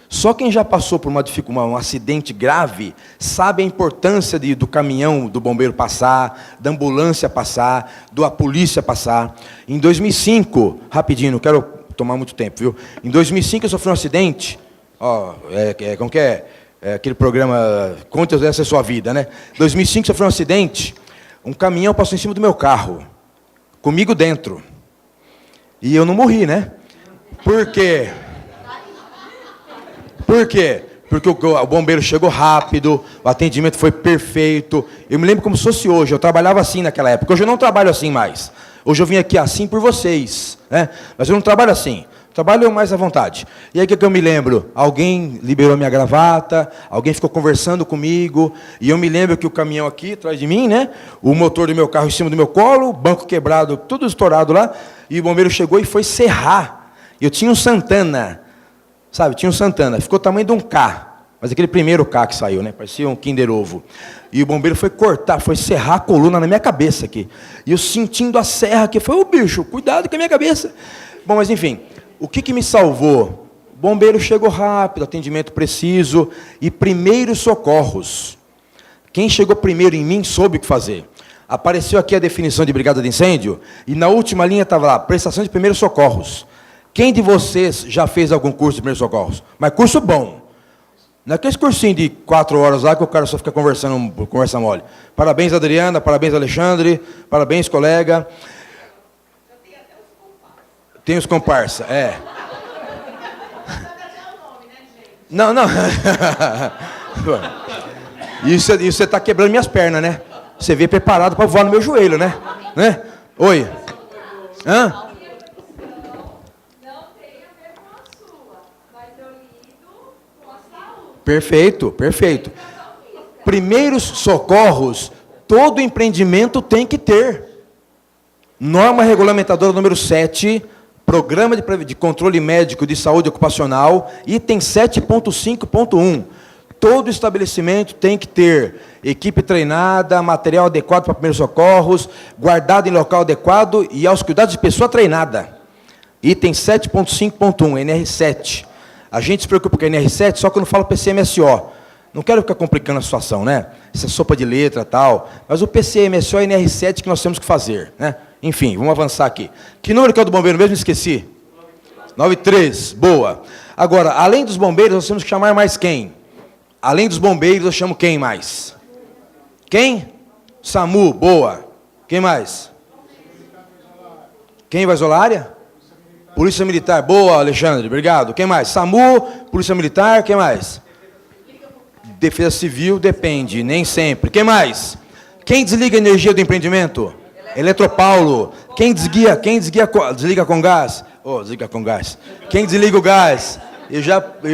Só quem já passou por um acidente grave sabe a importância do caminhão do bombeiro passar, da ambulância passar, da polícia passar. Em 2005, rapidinho, não quero tomar muito tempo, viu? Em 2005 eu sofri um acidente, como que é? Aquele programa Conte essa é a sua vida, né? Em 2005 sofri um acidente, um caminhão passou em cima do meu carro, comigo dentro. E eu não morri, né? Por quê? Por quê? Porque o bombeiro chegou rápido, o atendimento foi perfeito. Eu me lembro como se fosse hoje, eu trabalhava assim naquela época. Hoje eu não trabalho assim mais. Hoje eu vim aqui assim por vocês, né? Mas eu não trabalho assim. Trabalho mais à vontade. E aí o que eu me lembro? Alguém liberou minha gravata, alguém ficou conversando comigo, e eu me lembro que o caminhão aqui, atrás de mim, né? O motor do meu carro em cima do meu colo, o banco quebrado, tudo estourado lá, e o bombeiro chegou e foi serrar. Eu tinha um Santana, sabe? Tinha um Santana, ficou o tamanho de um K, mas aquele primeiro K que saiu, né? Parecia um Kinder Ovo. E o bombeiro foi cortar, foi serrar a coluna na minha cabeça aqui. E eu sentindo a serra aqui, foi, bicho, cuidado com a minha cabeça. Bom, mas enfim... O que me salvou? O bombeiro chegou rápido, atendimento preciso e primeiros socorros. Quem chegou primeiro em mim soube o que fazer. Apareceu aqui a definição de brigada de incêndio e na última linha estava lá, prestação de primeiros socorros. Quem de vocês já fez algum curso de primeiros socorros? Mas curso bom. Não é aquele cursinho de 4 horas lá que o cara só fica conversando, conversa mole. Parabéns, Adriana, parabéns, Alexandre, parabéns, colega. Tem os comparsa, Não. Isso você está quebrando minhas pernas, né? Você veio preparado para voar no meu joelho, né? Oi. Hã? Não tem a ver com a sua, mas eu lido com a saúde. Perfeito. Primeiros socorros, todo empreendimento tem que ter. Norma regulamentadora número 7, Programa de Controle Médico de Saúde Ocupacional, item 7.5.1. Todo estabelecimento tem que ter equipe treinada, material adequado para primeiros socorros, guardado em local adequado e aos cuidados de pessoa treinada. Item 7.5.1, NR7. A gente se preocupa com a NR7 só quando fala PCMSO. Não quero ficar complicando a situação, né? Essa sopa de letra e tal. Mas o PCMSO é a NR7 que nós temos que fazer, né? Enfim, vamos avançar aqui. Que número que é o do bombeiro mesmo? Esqueci. 93, boa. Agora, além dos bombeiros, nós temos que chamar mais quem? Além dos bombeiros, eu chamo quem mais? Quem? SAMU, boa. Quem mais? Quem vai isolar a área? Polícia Militar, boa, Alexandre, obrigado. Quem mais? SAMU, Polícia Militar, quem mais? Defesa Civil, depende, nem sempre. Quem mais? Quem desliga a energia do empreendimento? Eletropaulo. Quem desliga com gás? Desliga com gás. Quem desliga o gás? Eu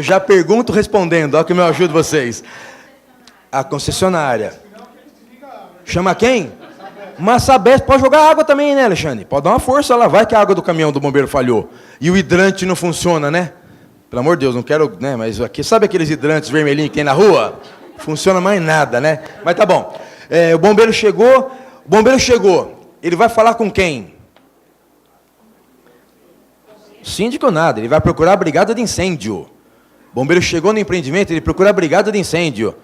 já pergunto respondendo, olha que eu ajudo vocês. A concessionária. Chama quem? Uma Sabesp, pode jogar água também, né, Alexandre? Pode dar uma força lá, vai que a água do caminhão do bombeiro falhou. E o hidrante não funciona, né? Pelo amor de Deus, não quero, né, mas aqui, sabe aqueles hidrantes vermelhinhos que tem na rua? Funciona mais nada, né? Mas tá bom. O bombeiro chegou, ele vai falar com quem? Síndico nada, ele vai procurar a brigada de incêndio. O bombeiro chegou no empreendimento, ele procura a brigada de incêndio.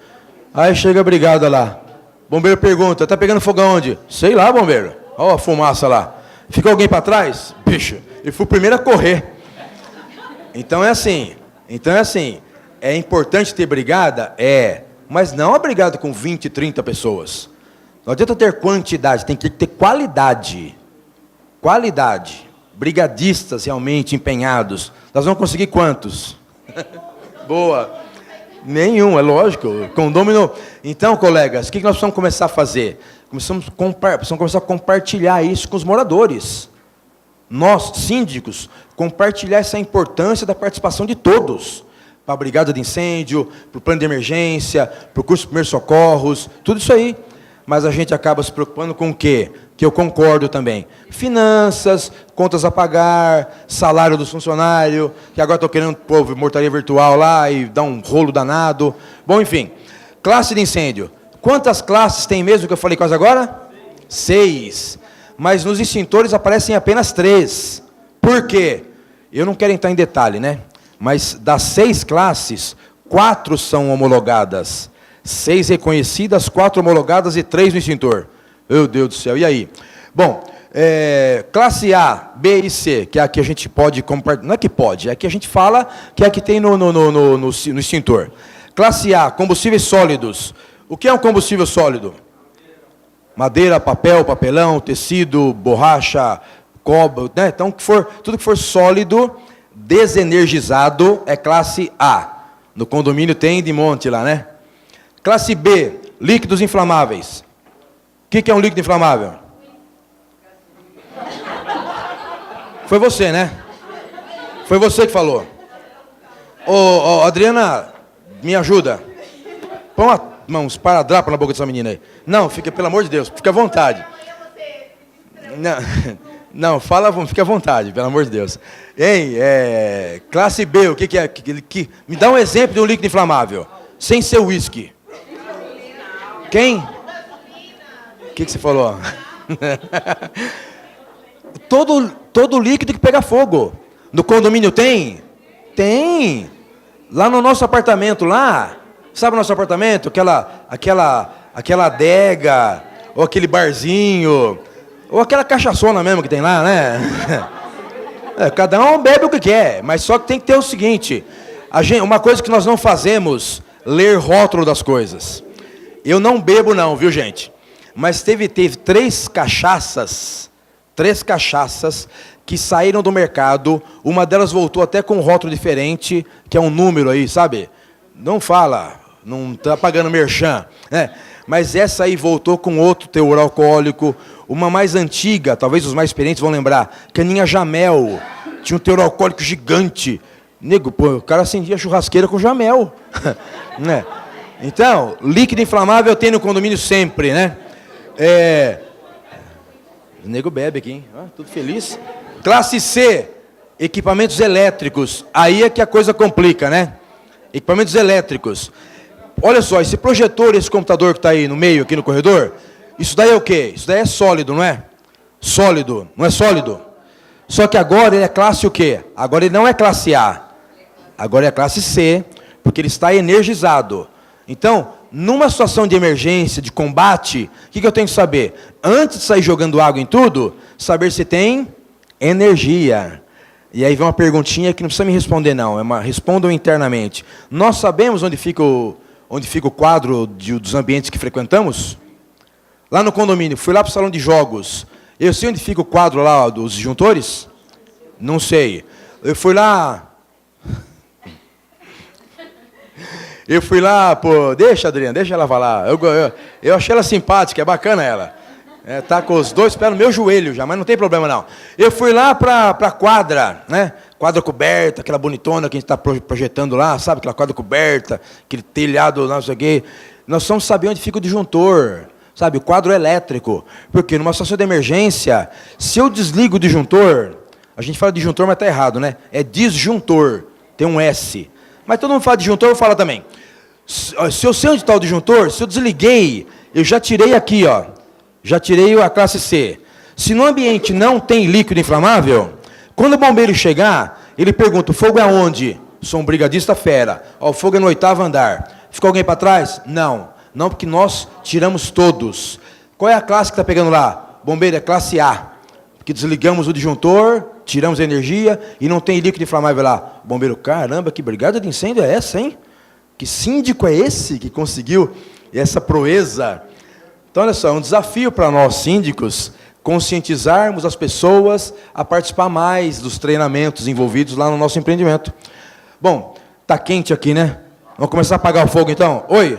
Aí chega a brigada lá. O bombeiro pergunta, tá pegando fogo aonde? Sei lá, bombeiro. Olha a fumaça lá. Fica alguém para trás? Bicho, eu fui o primeiro a correr. Então é assim, é importante ter brigada? Mas não a brigada com 20, 30 pessoas. Não adianta ter quantidade, tem que ter qualidade. Qualidade. Brigadistas realmente empenhados. Nós vamos conseguir quantos? Boa. Nenhum, é lógico. Condômino. Então, colegas, o que nós precisamos começar a fazer? Precisamos começar a compartilhar isso com os moradores. Nós, síndicos, compartilhar essa importância da participação de todos. para a brigada de incêndio, para o plano de emergência, para o curso de primeiros socorros, tudo isso aí. Mas a gente acaba se preocupando com o quê? Que eu concordo também. Finanças, contas a pagar, salário dos funcionários, que agora estou querendo pôr mortaria virtual lá e dar um rolo danado. Bom, enfim. Classe de incêndio. Quantas classes tem mesmo que eu falei quase agora? 6. Mas nos extintores aparecem apenas 3. Por quê? Eu não quero entrar em detalhe, né? Mas das 6 classes, 4 são homologadas. 6 reconhecidas, 4 homologadas e 3 no extintor. Meu Deus do céu, e aí? Bom, classe A, B e C, que é a que a gente pode compartilhar. Não é que pode, é a que a gente fala que é a que tem no extintor. Classe A, combustíveis sólidos. O que é um combustível sólido? Madeira, papel, papelão, tecido, borracha, cobre, né? Então, tudo que for sólido, desenergizado, é classe A. No condomínio tem de monte lá, né? Classe B, líquidos inflamáveis. O que é um líquido inflamável? Foi você, né? Foi você que falou. Ô, Adriana, me ajuda. Põe um esparadrapo na boca dessa menina aí. Não, fica, pelo amor de Deus, fica à vontade. Não, fica à vontade, pelo amor de Deus. Ei, classe B, o que é? Me dá um exemplo de um líquido inflamável, sem ser uísque. Quem? O que você falou? todo líquido que pega fogo. No condomínio tem? Tem. Lá no nosso apartamento, lá, sabe o nosso apartamento? Aquela adega, ou aquele barzinho, ou aquela cachaçona mesmo que tem lá, né? Cada um bebe o que quer, mas só que tem que ter o seguinte, uma coisa que nós não fazemos, ler rótulo das coisas. Eu não bebo não, viu, gente? Mas teve 3 cachaças que saíram do mercado, uma delas voltou até com um rótulo diferente, que é um número aí, sabe? Não fala, não está pagando merchan, né? Mas essa aí voltou com outro teor alcoólico, uma mais antiga, talvez os mais experientes vão lembrar, caninha Jamel, tinha um teor alcoólico gigante. Nego, pô, o cara acendia churrasqueira com Jamel, né? Então, líquido inflamável tem no condomínio sempre, né? O nego bebe aqui, hein? Tudo feliz. Classe C, equipamentos elétricos. Aí é que a coisa complica, né? Equipamentos elétricos. Olha só, esse projetor, esse computador que está aí no meio, aqui no corredor, isso daí é o quê? Isso daí é sólido, não é? Sólido, não é sólido? Só que agora ele é classe o quê? Agora ele não é classe A. Agora é classe C, porque ele está energizado. Então, numa situação de emergência, de combate, o que eu tenho que saber? Antes de sair jogando água em tudo, saber se tem energia. E aí vem uma perguntinha que não precisa me responder, não. Respondam internamente. Nós sabemos onde fica o quadro dos ambientes que frequentamos? Lá no condomínio. Fui lá para o salão de jogos. Eu sei onde fica o quadro lá dos disjuntores? Não sei. Eu fui lá... pô, deixa, Adriana, deixa ela falar. Eu achei ela simpática, é bacana ela. Tá com os 2 pés no meu joelho já, mas não tem problema não. Eu fui lá para a quadra, né? Quadra coberta, aquela bonitona que a gente está projetando lá, sabe? Aquela quadra coberta, aquele telhado, não sei o quê. Nós precisamos saber onde fica o disjuntor, sabe? O quadro elétrico. Porque numa situação de emergência, se eu desligo o disjuntor, a gente fala disjuntor, mas está errado, né? É disjuntor, tem um S. Mas todo mundo fala disjuntor, eu falo também. Se eu sei onde está o disjuntor, se eu desliguei, eu já tirei aqui, ó. Já tirei a classe C. Se no ambiente não tem líquido inflamável, quando o bombeiro chegar, ele pergunta, o fogo é aonde? Sou um brigadista fera. Ó, o fogo é no 8º andar. Ficou alguém para trás? Não. Não, porque nós tiramos todos. Qual é a classe que está pegando lá? Bombeiro, é classe A. Porque desligamos o disjuntor, tiramos a energia e não tem líquido inflamável lá. Bombeiro, caramba, que brigada de incêndio é essa, hein? Que síndico é esse que conseguiu essa proeza? Então, olha só, é um desafio para nós síndicos conscientizarmos as pessoas a participar mais dos treinamentos envolvidos lá no nosso empreendimento. Bom, tá quente aqui, né? Vamos começar a apagar o fogo, então? Oi?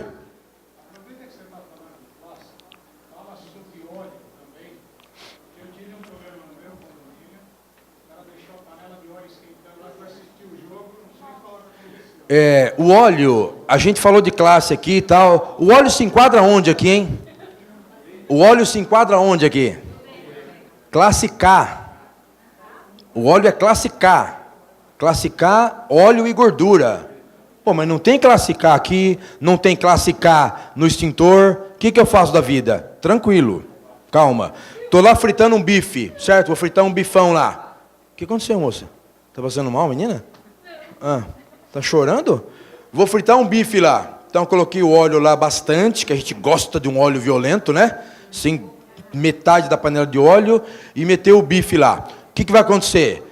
O óleo, a gente falou de classe aqui e tal. O óleo se enquadra onde aqui, hein? O óleo se enquadra onde aqui? Classe K. O óleo é classe K. Classe K, óleo e gordura. Pô, mas não tem classe K aqui, não tem classe K no extintor. O que eu faço da vida? Tranquilo, calma. Estou lá fritando um bife, certo? Vou fritar um bifão lá. O que aconteceu, moça? Está passando mal, menina? Tá chorando? Vou fritar um bife lá. Então coloquei o óleo lá bastante, que a gente gosta de um óleo violento, né? Sim, metade da panela de óleo e meteu o bife lá. O que vai acontecer?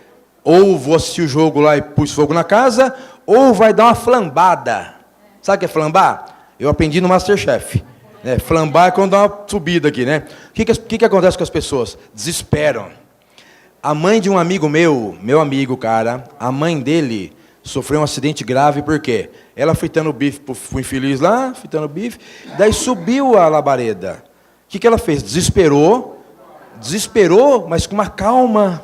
Ou vou assistir o jogo lá e pus fogo na casa, ou vai dar uma flambada. Sabe o que é flambar? Eu aprendi no Masterchef. Né? Flambar é quando dá uma subida aqui, né? O que acontece com as pessoas? Desesperam. A mãe de um amigo meu amigo, cara, a mãe dele sofreu um acidente grave, por quê? Ela fritando o bife pro infeliz lá, fritando o bife, daí subiu a labareda. O que ela fez? Desesperou, mas com uma calma.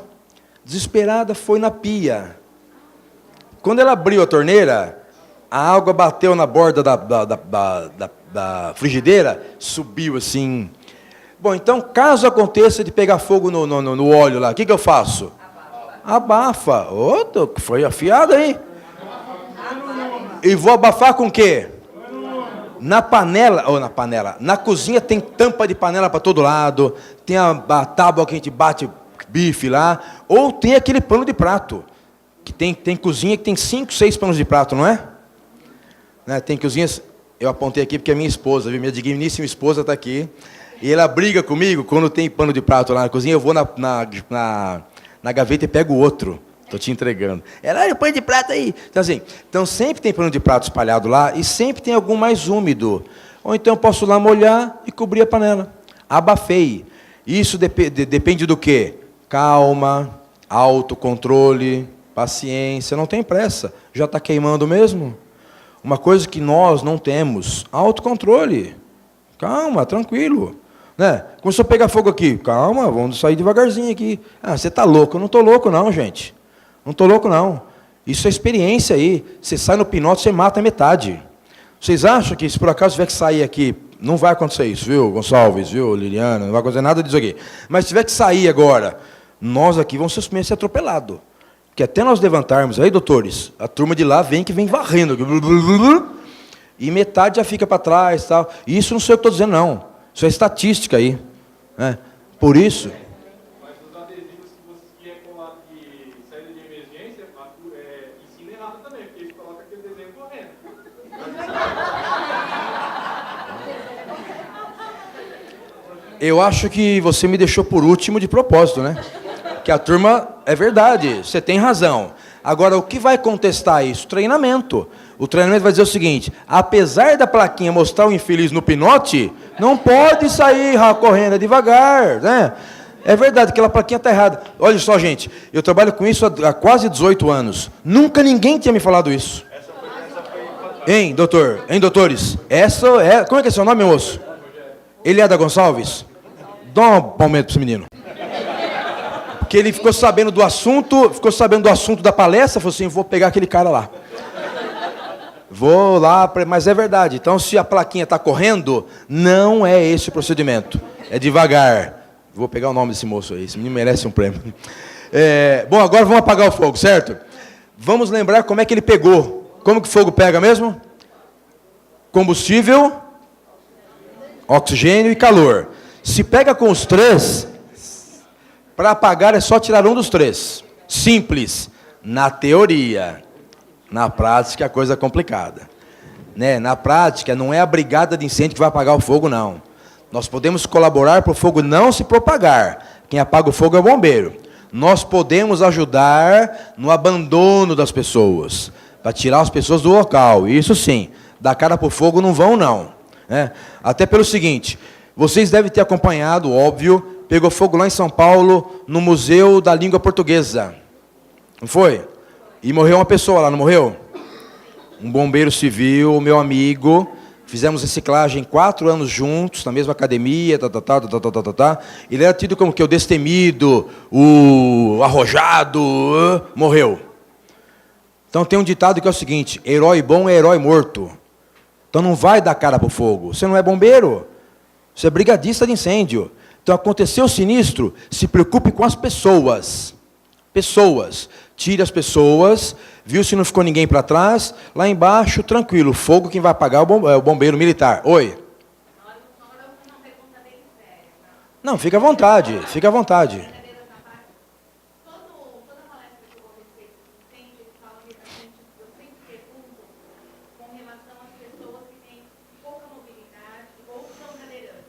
Desesperada, foi na pia. Quando ela abriu a torneira, a água bateu na borda da frigideira, subiu assim. Bom, então, caso aconteça de pegar fogo no óleo lá, o que eu faço? Abafa. Foi afiado aí. E vou abafar com o quê? Na panela, na cozinha tem tampa de panela para todo lado, tem a tábua que a gente bate bife lá, ou tem aquele pano de prato, que tem cozinha que tem 5, 6 panos de prato, não é? Né? Tem cozinhas, eu apontei aqui porque é minha esposa, minha digníssima esposa está aqui, e ela briga comigo quando tem pano de prato lá na cozinha, eu vou na gaveta e pego outro. Estou te entregando. Ela, olha o pano de prato aí. Então, assim, sempre tem pano de prato espalhado lá e sempre tem algum mais úmido. Ou então eu posso lá molhar e cobrir a panela. Abafei. Isso depende do quê? Calma, autocontrole, paciência. Não tem pressa. Já está queimando mesmo? Uma coisa que nós não temos. Autocontrole. Calma, tranquilo. Né? Começou a pegar fogo aqui. Calma, vamos sair devagarzinho aqui. Você está louco? Eu não estou louco não, gente. Não estou louco, não. Isso é experiência aí. Você sai no pinote, você mata a metade. Vocês acham que, se por acaso tiver que sair aqui, não vai acontecer isso, viu, Gonçalves, viu, Liliana, não vai acontecer nada disso aqui. Mas se tiver que sair agora, nós aqui vamos ser atropelados. Porque até nós levantarmos, aí, doutores, a turma de lá vem varrendo. E metade já fica para trás. Tal. E isso não sei o que estou dizendo, não. Isso é estatística aí. Né? Por isso... Eu acho que você me deixou por último de propósito, né? Que a turma, é verdade, você tem razão. Agora, o que vai contestar isso? Treinamento. O treinamento vai dizer o seguinte, apesar da plaquinha mostrar o infeliz no pinote, não pode sair correndo, é devagar, né? É verdade, aquela plaquinha está errada. Olha só, gente, eu trabalho com isso há quase 18 anos. Nunca ninguém tinha me falado isso. Hein, doutor? Hein, doutores? Essa é... Como é que é seu nome, moço? Ele é da Gonçalves? Dá um palmento para esse menino. Porque ele ficou sabendo do assunto da palestra, falou assim, vou pegar aquele cara lá. Vou lá, mas é verdade. Então, se a plaquinha está correndo, não é esse o procedimento. É devagar. Vou pegar o nome desse moço aí, esse menino merece um prêmio. Bom, agora vamos apagar o fogo, certo? Vamos lembrar como é que ele pegou. Como que o fogo pega mesmo? Combustível, oxigênio e calor. Se pega com os três, para apagar é só tirar um dos três. Simples. Na teoria. Na prática a coisa é complicada. Né? Na prática não é a brigada de incêndio que vai apagar o fogo, não. Nós podemos colaborar para o fogo não se propagar. Quem apaga o fogo é o bombeiro. Nós podemos ajudar no abandono das pessoas, para tirar as pessoas do local. Isso sim. Da cara para o fogo não vão, não. Né? Até pelo seguinte, vocês devem ter acompanhado, óbvio, pegou fogo lá em São Paulo, no Museu da Língua Portuguesa. Não foi? E morreu uma pessoa lá, não morreu? Um bombeiro civil, meu amigo, fizemos reciclagem 4 anos juntos, na mesma academia, Ele era tido como que o destemido, o arrojado, morreu. Então tem um ditado que é o seguinte: herói bom é herói morto. Então não vai dar cara para o fogo. Você não é bombeiro, você é brigadista de incêndio. Então aconteceu o sinistro, se preocupe com as pessoas. Pessoas. Tire as pessoas, viu se não ficou ninguém para trás, lá embaixo, tranquilo. Fogo quem vai apagar é o bombeiro militar. Oi? Não, fica à vontade, fica à vontade. Toda palestra que eu vou sempre falo que eu sempre pergunto com relação às pessoas que têm pouca mobilidade ou são cadeirantes.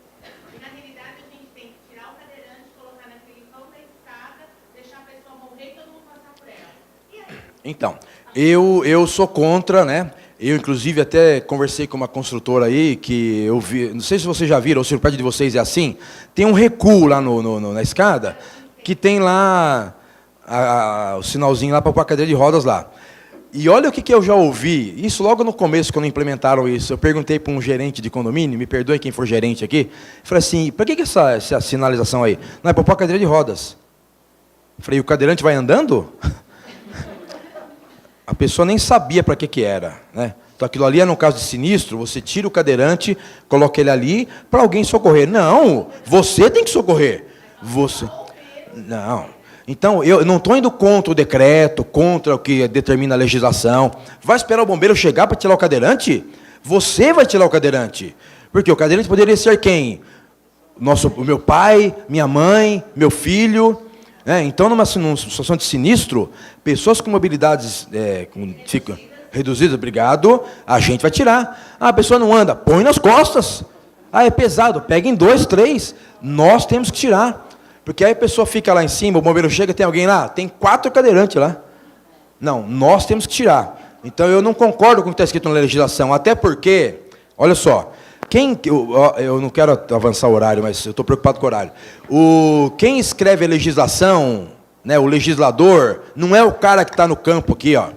E na realidade a gente tem que tirar o cadeirante, colocar naquele vão da escada, deixar a pessoa morrer e todo mundo passar por ela. E aí? Então, eu sou contra, né? Eu, inclusive, até conversei com uma construtora aí, que eu vi, não sei se vocês já viram, ou se no prédio de vocês é assim, tem um recuo lá na escada, que tem lá o sinalzinho lá para pôr a cadeira de rodas lá. E olha o que eu já ouvi, isso logo no começo, quando implementaram isso, eu perguntei para um gerente de condomínio, me perdoe quem for gerente aqui, falei assim, para que essa sinalização aí? Não, é para pôr a cadeira de rodas. Falei, o cadeirante vai andando? A pessoa nem sabia para que era, né? Então aquilo ali é no caso de sinistro, você tira o cadeirante, coloca ele ali para alguém socorrer. Não, você tem que socorrer. Você. Não. Então eu não estou indo contra o decreto, contra o que determina a legislação. Vai esperar o bombeiro chegar para tirar o cadeirante? Você vai tirar o cadeirante. Porque o cadeirante poderia ser quem? O meu pai, minha mãe, meu filho. Então, numa situação de sinistro, pessoas com mobilidades ficam reduzidas, obrigado, a gente vai tirar. Ah, a pessoa não anda, põe nas costas. Ah, é pesado, pega em 2, 3. Nós temos que tirar. Porque aí a pessoa fica lá em cima, o bombeiro chega, tem alguém lá? Tem 4 cadeirantes lá. Não, nós temos que tirar. Então, eu não concordo com o que está escrito na legislação, até porque, olha só, eu não quero avançar o horário, mas eu estou preocupado com o horário. Quem escreve a legislação, né, o legislador, não é o cara que está no campo aqui, ó,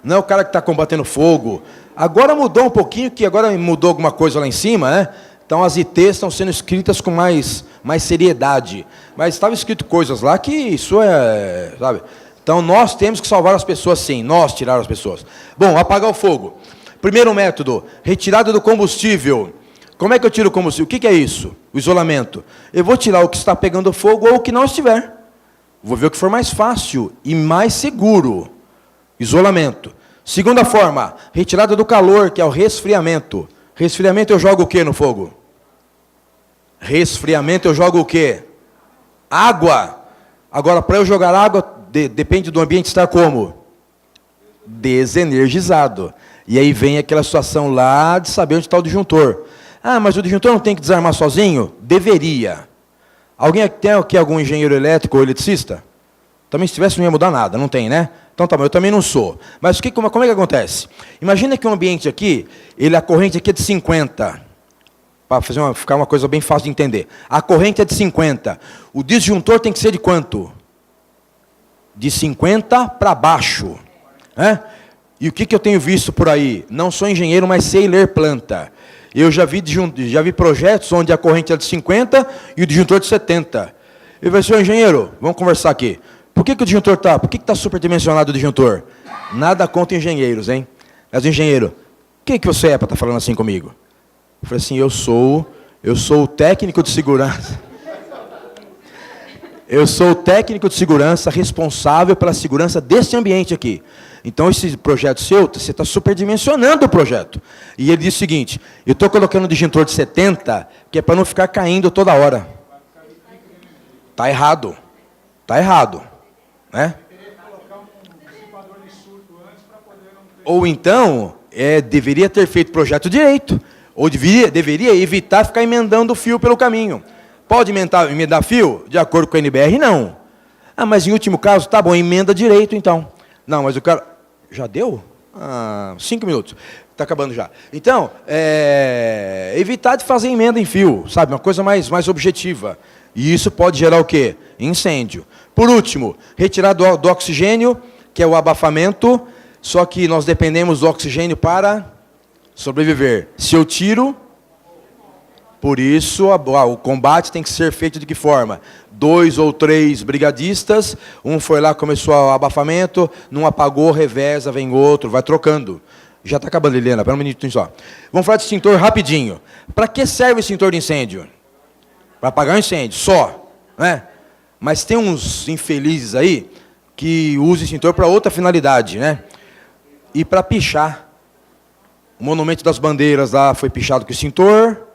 não é o cara que está combatendo fogo. Agora mudou um pouquinho, que agora mudou alguma coisa lá em cima, né? Então as ITs estão sendo escritas com mais seriedade. Mas estava escrito coisas lá que isso é, sabe? Então nós temos que salvar as pessoas, sim, nós tirar as pessoas. Bom, apagar o fogo. Primeiro método, retirada do combustível. Como é que eu tiro o combustível? O que é isso? O isolamento. Eu vou tirar o que está pegando fogo ou o que não estiver. Vou ver o que for mais fácil e mais seguro. Isolamento. Segunda forma, retirada do calor, que é o resfriamento. Resfriamento eu jogo o que no fogo? Resfriamento eu jogo o quê? Água. Agora, para eu jogar água, depende do ambiente estar como? Desenergizado. E aí vem aquela situação lá de saber onde está o disjuntor. Ah, mas o disjuntor não tem que desarmar sozinho? Deveria. Alguém tem aqui algum engenheiro elétrico ou eletricista? Também se tivesse não ia mudar nada, não tem, né? Então tá bom, eu também não sou. Mas como é que acontece? Imagina que um ambiente aqui, a corrente aqui é de 50. Para ficar uma coisa bem fácil de entender. A corrente é de 50. O disjuntor tem que ser de quanto? De 50 para baixo. E o que eu tenho visto por aí? Não sou engenheiro, mas sei ler planta. Eu já vi projetos onde a corrente é de 50 e o disjuntor de 70. Eu falei, senhor engenheiro, vamos conversar aqui. Por que o disjuntor está? Por que está superdimensionado o disjuntor? Nada contra engenheiros, hein? Mas engenheiro, quem que você é para estar falando assim comigo? Eu falei assim, eu sou o técnico de segurança. Eu sou o técnico de segurança responsável pela segurança desse ambiente aqui. Então, esse projeto seu, você está superdimensionando o projeto. E ele disse o seguinte, eu estou colocando um disjuntor de 70, que é para não ficar caindo toda hora. Está errado. Está errado. Né? Ou então, deveria ter feito o projeto direito. Ou deveria evitar ficar emendando o fio pelo caminho. Pode emendar fio? De acordo com a NBR, não. Ah, mas em último caso, tá bom, emenda direito, então. Não, mas o cara... Já deu? 5 minutos. Está acabando já. Então, evitar de fazer emenda em fio, sabe? Uma coisa mais objetiva. E isso pode gerar o quê? Incêndio. Por último, retirar do oxigênio, que é o abafamento, só que nós dependemos do oxigênio para sobreviver. Se eu tiro, Por isso, o combate tem que ser feito de que forma? 2 ou 3 brigadistas, um foi lá, começou o abafamento, não apagou, reveza, vem outro, vai trocando. Já está acabando, Liliana, espera um minutinho só. Vamos falar de extintor rapidinho. Para que serve o extintor de incêndio? Para apagar um incêndio, só. Né? Mas tem uns infelizes aí que usam extintor para outra finalidade, né? E para pichar. O Monumento das Bandeiras lá foi pichado com extintor.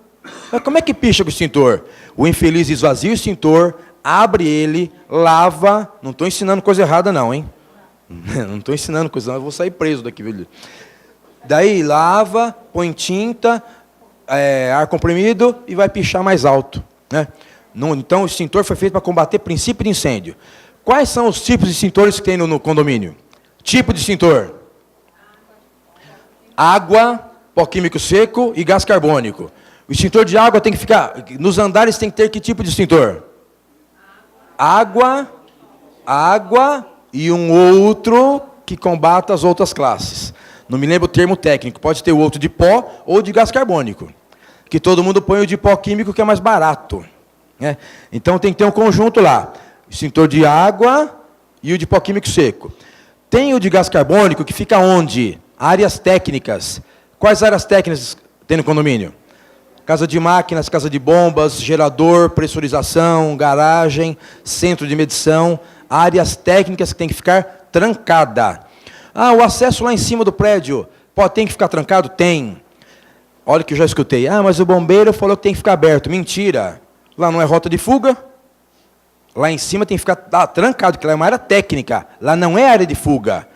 Mas como é que picha com extintor? O infeliz esvazia o extintor, abre ele, lava. Não estou ensinando coisa errada não, hein? Não estou ensinando coisa errada, eu vou sair preso daqui, viu? Daí lava, põe tinta, ar comprimido e vai pichar mais alto. Né? Então o extintor foi feito para combater princípio de incêndio. Quais são os tipos de extintores que tem no condomínio? Tipo de extintor: água, pó químico seco e gás carbônico. O extintor de água tem que ficar... Nos andares tem que ter que tipo de extintor? Água e um outro que combata as outras classes. Não me lembro o termo técnico. Pode ter o outro de pó ou de gás carbônico. Que todo mundo põe o de pó químico, que é mais barato. Né? Então tem que ter um conjunto lá. Extintor de água e o de pó químico seco. Tem o de gás carbônico que fica onde? Áreas técnicas. Quais áreas técnicas tem no condomínio? Casa de máquinas, casa de bombas, gerador, pressurização, garagem, centro de medição, áreas técnicas que tem que ficar trancada. Ah, o acesso lá em cima do prédio, tem que ficar trancado? Tem. Olha que eu já escutei. Ah, mas o bombeiro falou que tem que ficar aberto. Mentira. Lá não é rota de fuga. Lá em cima tem que ficar trancado, que lá é uma área técnica. Lá não é área de fuga.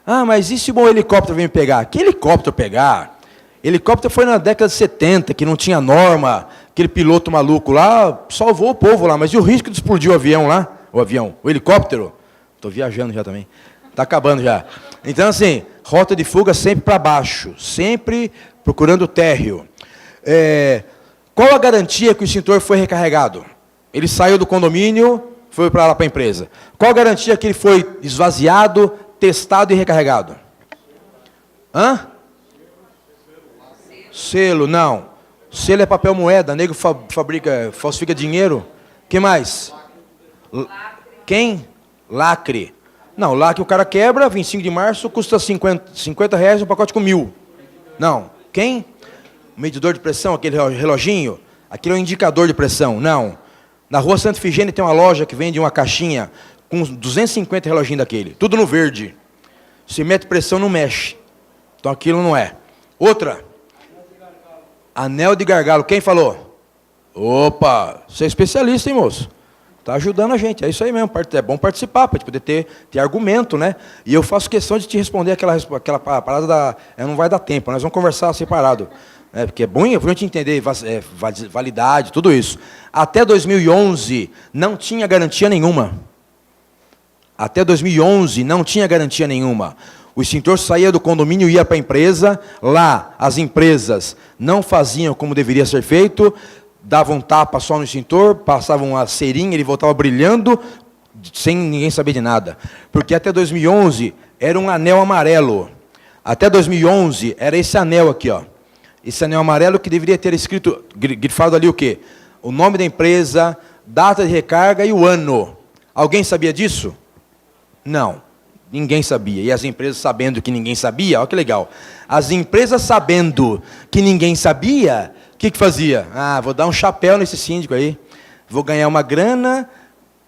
Ah, mas e se o helicóptero vem me pegar? Que helicóptero pegar? Helicóptero foi na década de 70, que não tinha norma, aquele piloto maluco lá, salvou o povo lá, mas e o risco de explodir o avião lá? O helicóptero? Estou viajando já também. Está acabando já. Então, assim, rota de fuga sempre para baixo, sempre procurando o térreo. Qual a garantia que o extintor foi recarregado? Ele saiu do condomínio, foi para lá para a empresa. Qual a garantia que ele foi esvaziado, testado e recarregado? Hã? Selo, não. Selo é papel moeda, nego falsifica dinheiro. Que mais? Quem? Lacre. Não, lacre o cara quebra, 25 de março, custa 50 reais um pacote com 1.000. Não. Quem? Medidor de pressão, aquele reloginho. Aquele é um indicador de pressão. Não. Na rua Santa Ifigênia tem uma loja que vende uma caixinha com 250 reloginhos daquele. Tudo no verde. Se mete pressão, não mexe. Então aquilo não é. Outra. Anel de gargalo. Quem falou? Opa, você é especialista, hein, moço? Está ajudando a gente. É isso aí mesmo. É bom participar, para a gente poder ter argumento, né? E eu faço questão de te responder aquela parada da... Não vai dar tempo, nós vamos conversar separado. Porque é bom a gente entender validade, tudo isso. Até 2011, não tinha garantia nenhuma. Até 2011, não tinha garantia nenhuma. O extintor saía do condomínio e ia para a empresa. Lá, as empresas não faziam como deveria ser feito, davam um tapa só no extintor, passavam a cerinha, ele voltava brilhando, sem ninguém saber de nada. Porque até 2011 era um anel amarelo. Até 2011 era esse anel aqui, ó. Esse anel amarelo que deveria ter escrito, grifado ali o quê? O nome da empresa, data de recarga e o ano. Alguém sabia disso? Não. Ninguém sabia. E as empresas sabendo que ninguém sabia, olha que legal. As empresas sabendo que ninguém sabia, o que fazia? Ah, vou dar um chapéu nesse síndico aí. Vou ganhar uma grana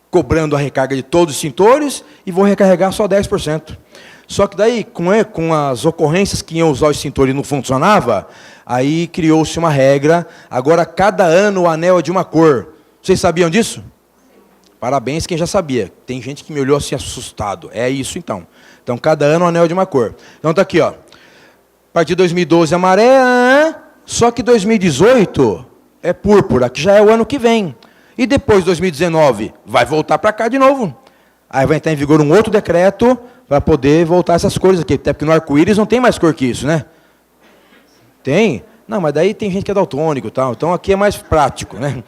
cobrando a recarga de todos os extintores e vou recarregar só 10%. Só que daí, com as ocorrências que iam usar o extintor e não funcionava, aí criou-se uma regra. Agora, cada ano o anel é de uma cor. Vocês sabiam disso? Parabéns quem já sabia. Tem gente que me olhou assim assustado. É isso então. Então, cada ano o anel é de uma cor. Então, está aqui, ó. A partir de 2012 a maré, só que 2018 é púrpura, que já é o ano que vem. E depois de 2019 vai voltar para cá de novo. Aí vai entrar em vigor um outro decreto para poder voltar essas cores aqui. Até porque no arco-íris não tem mais cor que isso, né? Tem? Não, mas daí tem gente que é daltônico e tal. Então aqui é mais prático, né?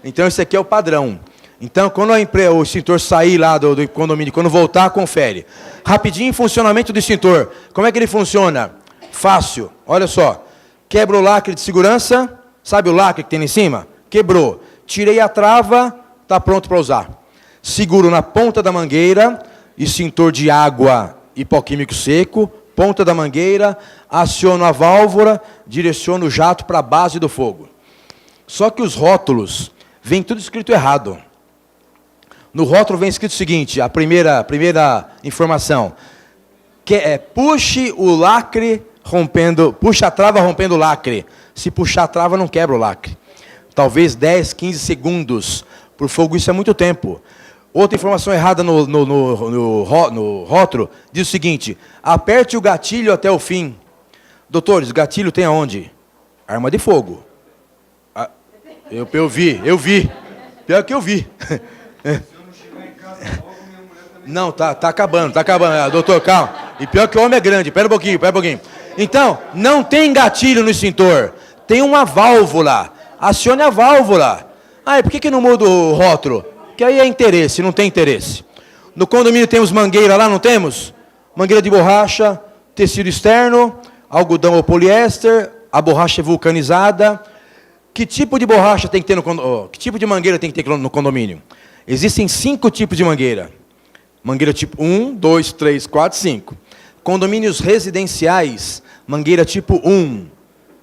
Então esse aqui é o padrão. Então, quando o extintor sair lá do condomínio, quando voltar, confere. Rapidinho, funcionamento do extintor. Como é que ele funciona? Fácil. Olha só. Quebra o lacre de segurança, Sabe o lacre que tem lá em cima? Quebrou. Tirei a trava, está pronto para usar. Seguro na ponta da mangueira, extintor de água e pó químico seco, ponta da mangueira, aciono a válvula, direciono o jato para a base do fogo. Só que os rótulos, vem tudo escrito errado. No rótulo vem escrito o seguinte, a primeira informação, que é puxe o lacre rompendo, puxa a trava rompendo o lacre. Se puxar a trava não quebra o lacre. Talvez 10, 15 segundos. Por fogo isso é muito tempo. Outra informação errada no rótulo diz o seguinte, aperte o gatilho até o fim. Doutores, gatilho tem aonde? Arma de fogo. Eu vi. Pior que eu vi. Não, tá acabando. Doutor, calma. E pior que o homem é grande, pera um pouquinho. Então, não tem gatilho no extintor. Tem uma válvula. Acione a válvula. Ah, e por que não muda o rótulo? Porque aí é interesse, não tem interesse. No condomínio temos mangueira lá, não temos? Mangueira de borracha, tecido externo, algodão ou poliéster, a borracha é vulcanizada. Que tipo de borracha tem que ter no condomínio? Que tipo de mangueira tem que ter no condomínio? Existem 5 tipos de mangueira. Mangueira tipo 1, 2, 3, 4, 5. Condomínios residenciais, mangueira tipo 1,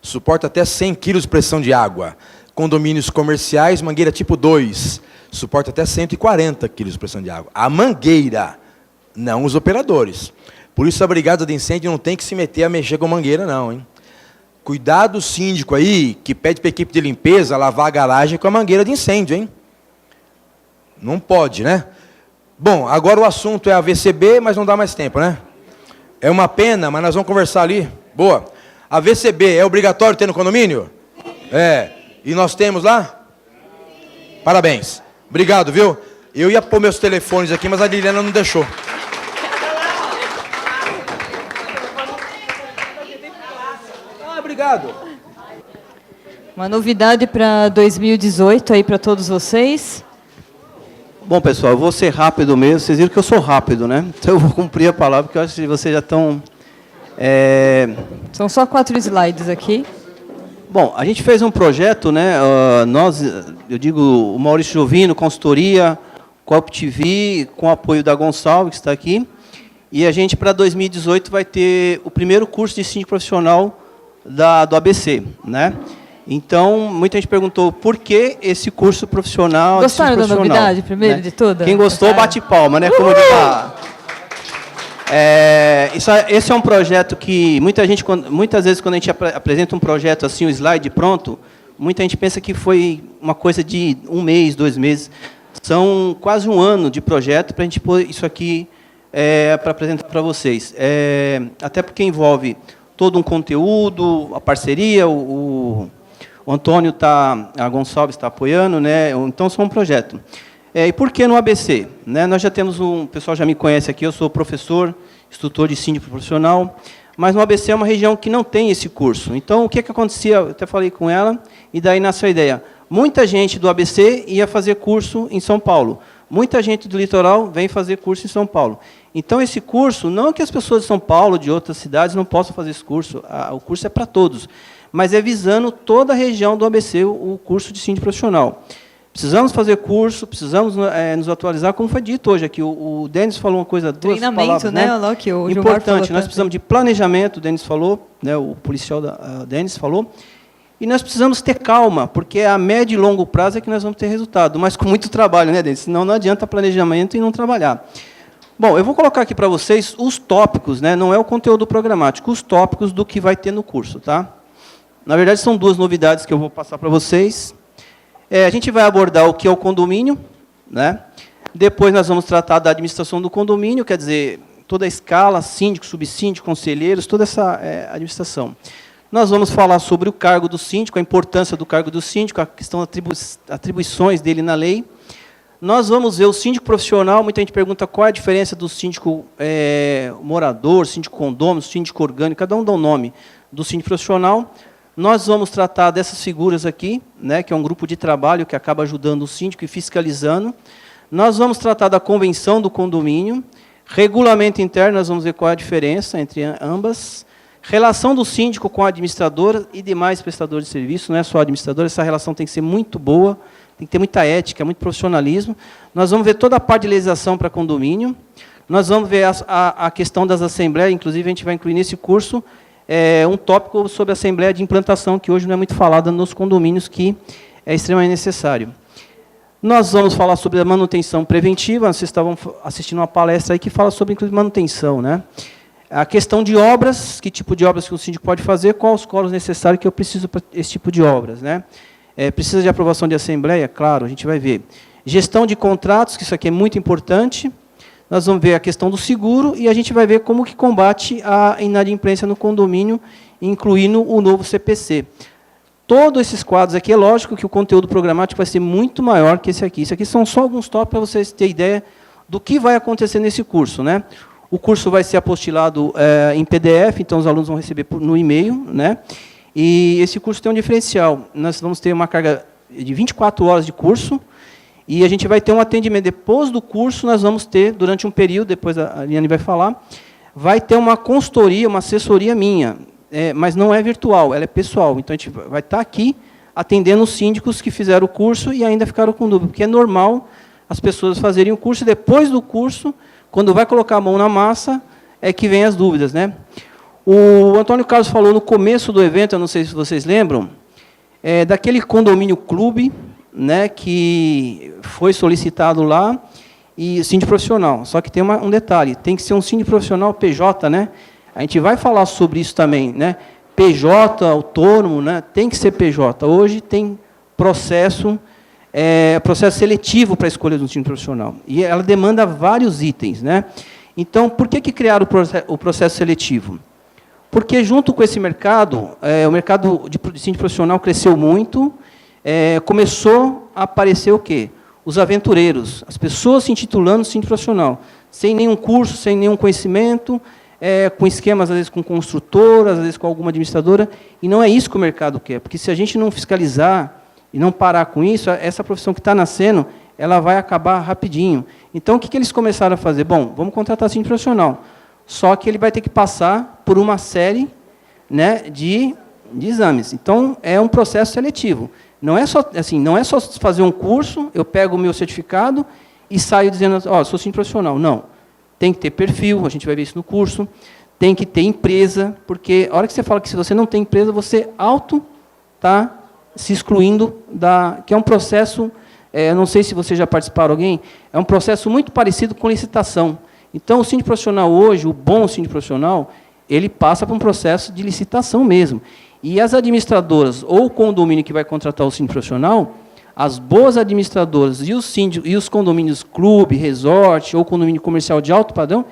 suporta até 100 kg de pressão de água. Condomínios comerciais, mangueira tipo 2, suporta até 140 kg de pressão de água. A mangueira, não os operadores. Por isso a brigada de incêndio não tem que se meter a mexer com mangueira, não, hein? Cuidado síndico aí, que pede para a equipe de limpeza lavar a garagem com a mangueira de incêndio, hein? Não pode, né? Bom, agora o assunto é a VCB, mas não dá mais tempo, né? É uma pena, mas nós vamos conversar ali. Boa. A VCB é obrigatório ter no condomínio? É. E nós temos lá? Parabéns. Obrigado, viu? Eu ia pôr meus telefones aqui, mas a Liliana não deixou. Obrigado. Uma novidade para 2018 aí para todos vocês. Bom, pessoal, eu vou ser rápido mesmo. Vocês viram que eu sou rápido, né? Então eu vou cumprir a palavra, porque eu acho que vocês já estão... São só 4 slides aqui. Bom, a gente fez um projeto, né? Eu digo, o Maurício Jovino, consultoria, Coop TV, com o apoio da Gonçalves, que está aqui. E a gente, para 2018, vai ter o primeiro curso de síndico profissional do ABC, né? Então, muita gente perguntou por que esse curso profissional. Gostaram da novidade, primeiro, né? De tudo? Quem gostou, bate palma, né? Como diz lá. Esse é um projeto que muitas vezes, quando a gente apresenta um projeto assim, o slide pronto, muita gente pensa que foi uma coisa de 1 mês, 2 meses. São quase 1 ano de projeto para a gente pôr isso aqui para apresentar para vocês. Até porque envolve todo um conteúdo, a parceria, o Antônio a Gonçalves está apoiando, né? Então, são um projeto. E por que no ABC? Né? Nós já temos o pessoal já me conhece aqui, eu sou professor, instrutor de síndico profissional, mas no ABC é uma região que não tem esse curso. Então, o que acontecia? Eu até falei com ela, e daí nasceu a ideia. Muita gente do ABC ia fazer curso em São Paulo. Muita gente do litoral vem fazer curso em São Paulo. Então, esse curso, não que as pessoas de São Paulo, de outras cidades, não possam fazer esse curso, o curso é para todos, mas é visando toda a região do ABC, o curso de síndico profissional. Precisamos fazer curso, precisamos nos atualizar, como foi dito hoje aqui. O Denis falou uma coisa, 2 palavras, né? Que o importante, nós precisamos de planejamento, o Denis falou, né, o policial Denis falou, e nós precisamos ter calma, porque a médio e longo prazo é que nós vamos ter resultado, mas com muito trabalho, né, Denis? Senão não adianta planejamento e não trabalhar. Bom, eu vou colocar aqui para vocês os tópicos, né, não é o conteúdo programático, os tópicos do que vai ter no curso, tá? Na verdade, são 2 novidades que eu vou passar para vocês. A gente vai abordar o que é o condomínio, né? Depois nós vamos tratar da administração do condomínio, quer dizer, toda a escala, síndico, subsíndico, conselheiros, toda essa administração. Nós vamos falar sobre o cargo do síndico, a importância do cargo do síndico, a questão das atribuições dele na lei. Nós vamos ver o síndico profissional, muita gente pergunta qual é a diferença do síndico morador, síndico condômino, síndico orgânico, cada um dá um nome do síndico profissional. Nós vamos tratar dessas figuras aqui, né, que é um grupo de trabalho que acaba ajudando o síndico e fiscalizando. Nós vamos tratar da convenção do condomínio, regulamento interno, nós vamos ver qual é a diferença entre ambas, Relação do síndico com a administradora e demais prestadores de serviço, não é só a administradora, essa relação tem que ser muito boa, tem que ter muita ética, muito profissionalismo. Nós vamos ver toda a parte de legislação para condomínio, nós vamos ver a questão das assembleias, inclusive a gente vai incluir nesse curso um tópico sobre a assembleia de implantação, que hoje não é muito falada nos condomínios, que é extremamente necessário. Nós vamos falar sobre a manutenção preventiva, vocês estavam assistindo uma palestra aí que fala sobre, inclusive, manutenção, né? A questão de obras, que tipo de obras que o síndico pode fazer, quais os colos necessários que eu preciso para esse tipo de obras, né? Precisa de aprovação de assembleia? Claro, a gente vai ver. Gestão de contratos, que isso aqui é muito importante. Nós vamos ver a questão do seguro e a gente vai ver como que combate a inadimplência no condomínio, incluindo o novo CPC. Todos esses quadros aqui, é lógico que o conteúdo programático vai ser muito maior que esse aqui. Isso aqui são só alguns tópicos para vocês terem ideia do que vai acontecer nesse curso, né? O curso vai ser apostilado em PDF, então os alunos vão receber no e-mail, né? E esse curso tem um diferencial. Nós vamos ter uma carga de 24 horas de curso, e a gente vai ter um atendimento. Depois do curso, nós vamos ter, durante um período, depois a Liane vai falar, vai ter uma consultoria, uma assessoria minha, mas não é virtual, ela é pessoal. Então, a gente vai estar aqui atendendo os síndicos que fizeram o curso e ainda ficaram com dúvida, porque é normal as pessoas fazerem o curso, e depois do curso, quando vai colocar a mão na massa, é que vem as dúvidas, né? O Antônio Carlos falou no começo do evento, eu não sei se vocês lembram, daquele condomínio clube, né, que foi solicitado lá, e síndico profissional. Só que tem um detalhe, tem que ser um síndico profissional PJ, né? A gente vai falar sobre isso também, né? PJ, autônomo, né? Tem que ser PJ. Hoje tem processo seletivo para a escolha de um síndico profissional. E ela demanda vários itens, né? Então, por que criaram o processo seletivo? Porque, junto com esse mercado, o mercado de síndico profissional cresceu muito, começou a aparecer o quê? Os aventureiros, as pessoas se intitulando síndico profissional, sem nenhum curso, sem nenhum conhecimento, com esquemas, às vezes, com construtoras, às vezes, com alguma administradora, e não é isso que o mercado quer, porque se a gente não fiscalizar e não parar com isso, essa profissão que está nascendo, ela vai acabar rapidinho. Então, o que eles começaram a fazer? Bom, vamos contratar síndico profissional, só que ele vai ter que passar por uma série, né, de exames. Então, é um processo seletivo. Não é só assim, não é só fazer um curso, eu pego o meu certificado e saio dizendo, ó, sou síndico profissional. Não. Tem que ter perfil, a gente vai ver isso no curso, tem que ter empresa, porque a hora que você fala que se você não tem empresa, você está se excluindo que é um processo, não sei se vocês já participaram alguém, é um processo muito parecido com licitação. Então, o síndico profissional hoje, o bom síndico profissional, ele passa por um processo de licitação mesmo. E as administradoras, ou o condomínio que vai contratar o síndico profissional, as boas administradoras e os condomínios clube, resort, ou condomínio comercial de alto padrão,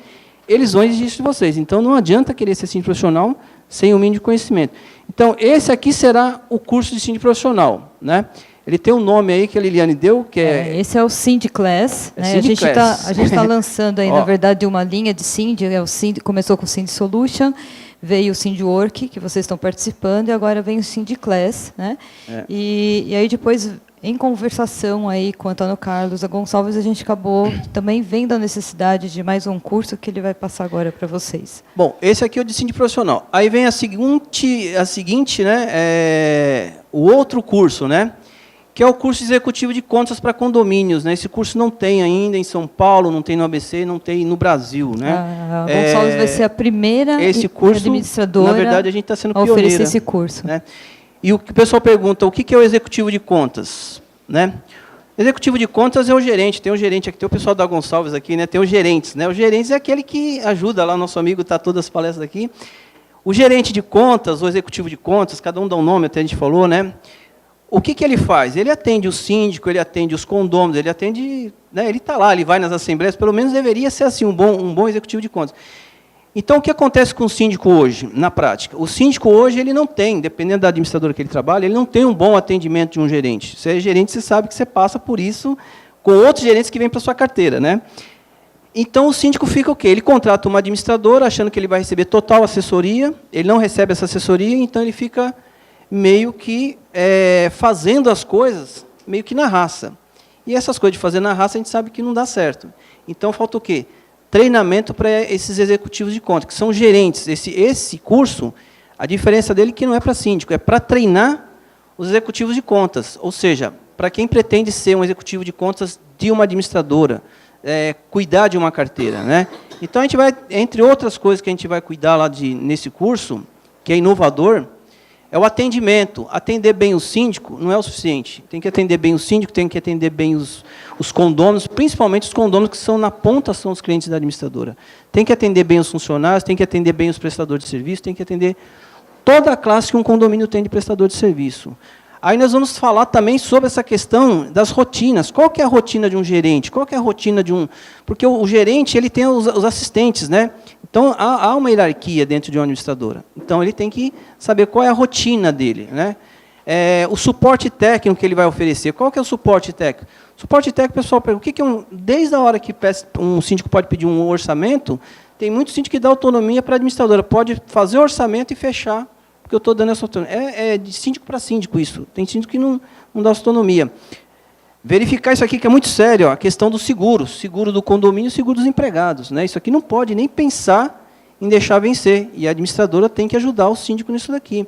eles vão exigir isso de vocês. Então, não adianta querer ser síndico profissional sem o mínimo de conhecimento. Então, esse aqui será o curso de síndico profissional, né? Ele tem um nome aí que a Liliane deu, que esse é o Syndiclass, né? A gente está lançando aí, na verdade, uma linha de Synd, começou com o Synd Solution, veio o Syndwork, que vocês estão participando, e agora vem o Syndiclass, né? E aí depois, em conversação aí com o Antônio Carlos, a Gonçalves, a gente acabou também vendo a necessidade de mais um curso que ele vai passar agora para vocês. Bom, esse aqui é o de síndico profissional. Aí vem a seguinte, né, o outro curso, né, que é o curso executivo de contas para condomínios, né? Esse curso não tem ainda em São Paulo, não tem no ABC, não tem no Brasil, né? A Gonçalves vai ser a primeira administradora, na verdade, a gente está sendo a pioneira, oferecer esse curso, né? E o pessoal pergunta, o que é o executivo de contas, né? Executivo de contas é o gerente, tem um gerente aqui, tem o pessoal da Gonçalves aqui, né? Tem os gerentes, né? Os gerentes é aquele que ajuda lá, nosso amigo está todas as palestras aqui. O gerente de contas, o executivo de contas, cada um dá um nome, até a gente falou, né? O que ele faz? Ele atende o síndico, ele atende os condôminos, ele atende, né, ele está lá, ele vai nas assembleias, pelo menos deveria ser assim, um bom executivo de contas. Então, o que acontece com o síndico hoje, na prática? O síndico hoje, ele não tem, dependendo da administradora que ele trabalha, ele não tem um bom atendimento de um gerente. Você é gerente, você sabe que você passa por isso com outros gerentes que vêm para a sua carteira, né? Então, o síndico fica o quê? Ele contrata uma administradora, achando que ele vai receber total assessoria, ele não recebe essa assessoria, então ele fica meio que fazendo as coisas meio que na raça. E essas coisas de fazer na raça, a gente sabe que não dá certo. Então, falta o quê? treinamento para esses executivos de contas, que são gerentes. Esse curso, a diferença dele é que não é para síndico, é para treinar os executivos de contas, ou seja, para quem pretende ser um executivo de contas de uma administradora, cuidar de uma carteira, né? Então, a gente vai, entre outras coisas que a gente vai cuidar lá nesse curso, que é inovador, é o atendimento. Atender bem o síndico não é o suficiente. Tem que atender bem o síndico, tem que atender bem os condôminos, principalmente os condôminos que são na ponta, são os clientes da administradora. Tem que atender bem os funcionários, tem que atender bem os prestadores de serviço, tem que atender toda a classe que um condomínio tem de prestador de serviço. Aí nós vamos falar também sobre essa questão das rotinas. Qual que é a rotina de um gerente? Qual que é a rotina de um... Porque o gerente ele tem os assistentes, né? Então, há uma hierarquia dentro de uma administradora. Então, ele tem que saber qual é a rotina dele, né? O suporte técnico que ele vai oferecer. Qual que é o suporte técnico? Suporte técnico, pessoal, o que é desde a hora que um síndico pode pedir um orçamento, tem muito síndico que dá autonomia para a administradora. Pode fazer o orçamento e fechar, porque eu estou dando essa autonomia. É de síndico para síndico isso. Tem síndico que não dá autonomia. Verificar isso aqui que é muito sério, ó, a questão do seguro do condomínio e seguro dos empregados, né? Isso aqui não pode nem pensar em deixar vencer, e a administradora tem que ajudar o síndico nisso daqui.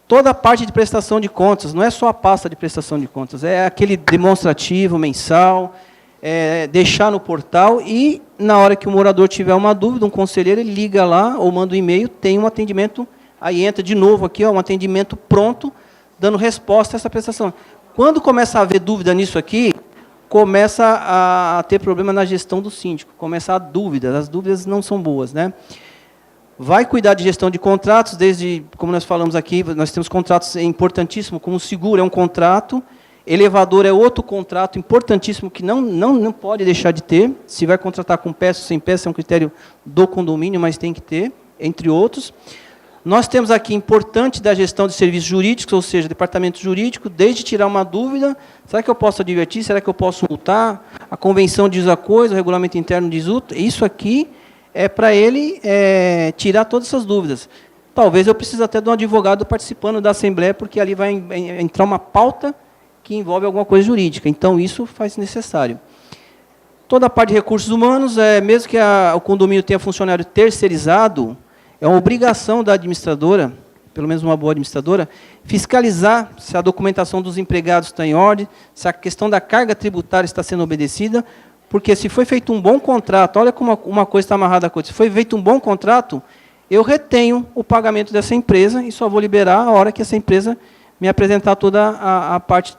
Toda a parte de prestação de contas, não é só a pasta de prestação de contas, é aquele demonstrativo mensal, deixar no portal, e na hora que o morador tiver uma dúvida, um conselheiro, ele liga lá, ou manda um e-mail, tem um atendimento, aí entra de novo aqui, ó, um atendimento pronto, dando resposta a essa prestação. Quando começa a haver dúvida nisso aqui, começa a ter problema na gestão do síndico, começa a dúvida, as dúvidas não são boas, né? Vai cuidar de gestão de contratos, desde, como nós falamos aqui, nós temos contratos importantíssimos, como o seguro é um contrato, elevador é outro contrato importantíssimo que não pode deixar de ter, se vai contratar com peça ou sem peça, é um critério do condomínio, mas tem que ter, entre outros. Nós temos aqui importante da gestão de serviços jurídicos, ou seja, departamento jurídico, desde tirar uma dúvida, será que eu posso advertir, será que eu posso multar, a convenção diz uma coisa, o regulamento interno diz outra, isso aqui é para ele tirar todas essas dúvidas. Talvez eu precise até de um advogado participando da Assembleia, porque ali vai entrar uma pauta que envolve alguma coisa jurídica, então isso faz necessário. Toda a parte de recursos humanos, mesmo que o condomínio tenha funcionário terceirizado, é uma obrigação da administradora, pelo menos uma boa administradora, fiscalizar se a documentação dos empregados está em ordem, se a questão da carga tributária está sendo obedecida, porque se foi feito um bom contrato, olha como uma coisa está amarrada à coisa, se foi feito um bom contrato, eu retenho o pagamento dessa empresa e só vou liberar a hora que essa empresa me apresentar toda a parte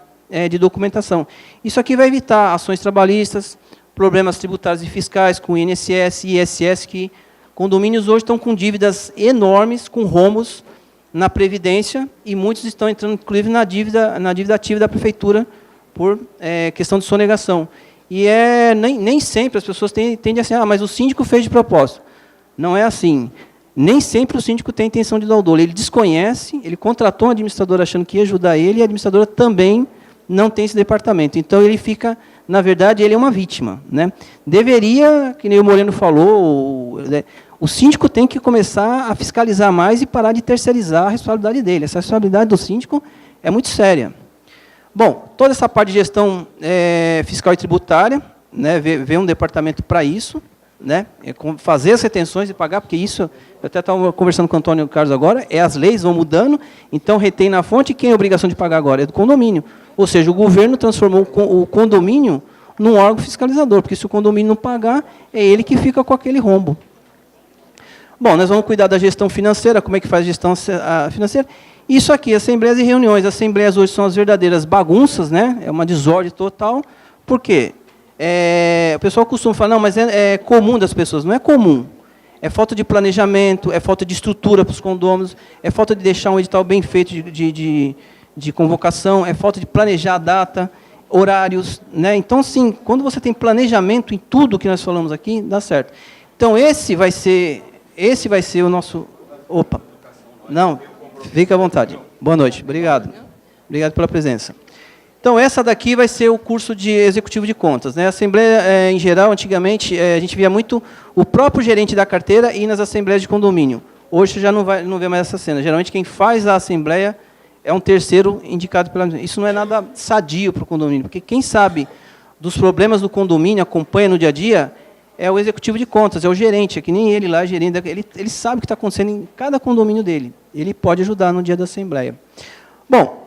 de documentação. Isso aqui vai evitar ações trabalhistas, problemas tributários e fiscais com INSS e ISS, que condomínios hoje estão com dívidas enormes, com rombos na Previdência, e muitos estão entrando, inclusive, na dívida ativa da Prefeitura, por questão de sonegação. E nem sempre as pessoas tendem a ser, mas o síndico fez de propósito. Não é assim. Nem sempre o síndico tem intenção de dar o dolo. Ele desconhece, ele contratou um administrador achando que ia ajudar ele, e a administradora também não tem esse departamento. Então, ele fica, na verdade, ele é uma vítima, né? Deveria, que nem o Moreno falou, o síndico tem que começar a fiscalizar mais e parar de terceirizar a responsabilidade dele. Essa responsabilidade do síndico é muito séria. Bom, toda essa parte de gestão fiscal e tributária, né, ver um departamento para isso, né, fazer as retenções e pagar, porque isso, eu até estava conversando com o Antônio Carlos agora, as leis vão mudando, então retém na fonte, quem é a obrigação de pagar agora? É do condomínio. Ou seja, o governo transformou o condomínio num órgão fiscalizador, porque se o condomínio não pagar, é ele que fica com aquele rombo. Bom, nós vamos cuidar da gestão financeira, como é que faz a gestão financeira. Isso aqui, assembleias e reuniões. Assembleias hoje são as verdadeiras bagunças, né? É uma desordem total. Por quê? O pessoal costuma falar, não, mas é comum das pessoas. Não é comum. É falta de planejamento, é falta de estrutura para os condôminos, é falta de deixar um edital bem feito de convocação, é falta de planejar a data, horários, né? Então, sim, quando você tem planejamento em tudo que nós falamos aqui, dá certo. Então, esse vai ser o nosso... Opa, não, fica à vontade. Boa noite, obrigado. Obrigado pela presença. Então, essa daqui vai ser o curso de executivo de contas, né? A Assembleia, em geral, antigamente, a gente via muito o próprio gerente da carteira ir nas assembleias de condomínio. Hoje já não vê mais essa cena. Geralmente, quem faz a assembleia é um terceiro indicado pela... Isso não é nada sadio para o condomínio, porque quem sabe dos problemas do condomínio, acompanha no dia a dia, é o executivo de contas, é o gerente, é que nem ele lá, gerente, ele sabe o que está acontecendo em cada condomínio dele. Ele pode ajudar no dia da Assembleia. Bom,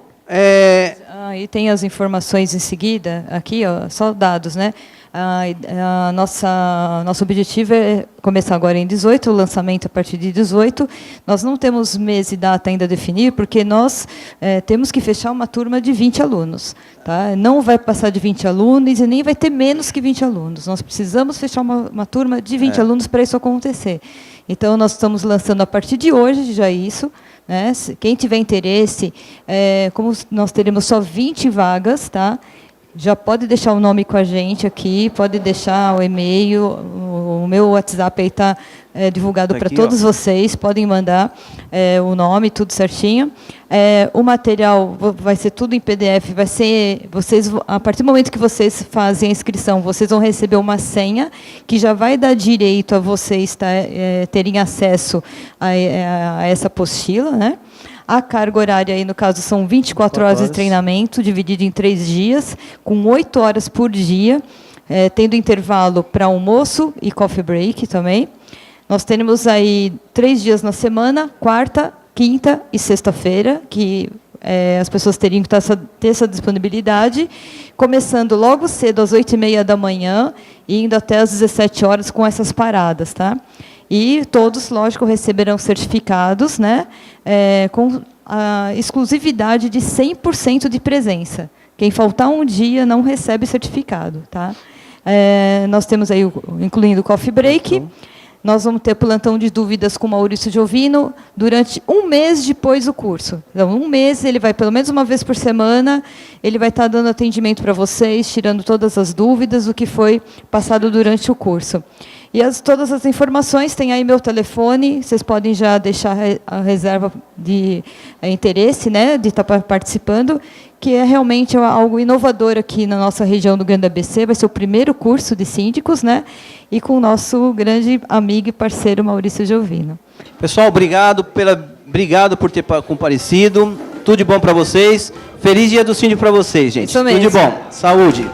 e tem as informações em seguida, aqui, ó, só dados, né? Nosso objetivo é começar agora em 18, o lançamento a partir de 18. Nós não temos mês e data ainda a definir, porque nós temos que fechar uma turma de 20 alunos. Tá? Não vai passar de 20 alunos e nem vai ter menos que 20 alunos. Nós precisamos fechar uma turma de 20 alunos para isso acontecer. Então, nós estamos lançando a partir de hoje já isso. Né? Quem tiver interesse, como nós teremos só 20 vagas, tá? Já pode deixar o nome com a gente aqui, pode deixar o e-mail, o meu WhatsApp aí está divulgado para todos vocês, podem mandar o nome, tudo certinho. O material vai ser tudo em PDF, vai ser, vocês, a partir do momento que vocês fazem a inscrição, vocês vão receber uma senha que já vai dar direito a vocês terem acesso a essa apostila, né? A carga horária, aí, no caso, são 24 horas de treinamento, dividido em 3 dias, com 8 horas por dia, tendo intervalo para almoço e coffee break também. Nós teremos aí 3 dias na semana, quarta, quinta e sexta-feira, que as pessoas teriam que ter essa disponibilidade, começando logo cedo, às 8h30 da manhã, e indo até às 17 horas com essas paradas, tá? E todos, lógico, receberão certificados, né, com a exclusividade de 100% de presença. Quem faltar um dia não recebe certificado. Tá? Nós temos aí, incluindo o coffee break, nós vamos ter plantão de dúvidas com o Maurício Giovino durante um mês depois do curso. Então, um mês, ele vai pelo menos uma vez por semana, ele vai estar dando atendimento para vocês, tirando todas as dúvidas, o que foi passado durante o curso. E todas as informações, tem aí meu telefone, vocês podem já deixar a reserva de interesse, né, de estar participando, que é realmente algo inovador aqui na nossa região do Grande ABC, vai ser o primeiro curso de síndicos, né, e com o nosso grande amigo e parceiro Maurício Giovino. Pessoal, obrigado por ter comparecido, tudo de bom para vocês, feliz dia do síndico para vocês, gente. Isso mesmo. Tudo de bom, saúde.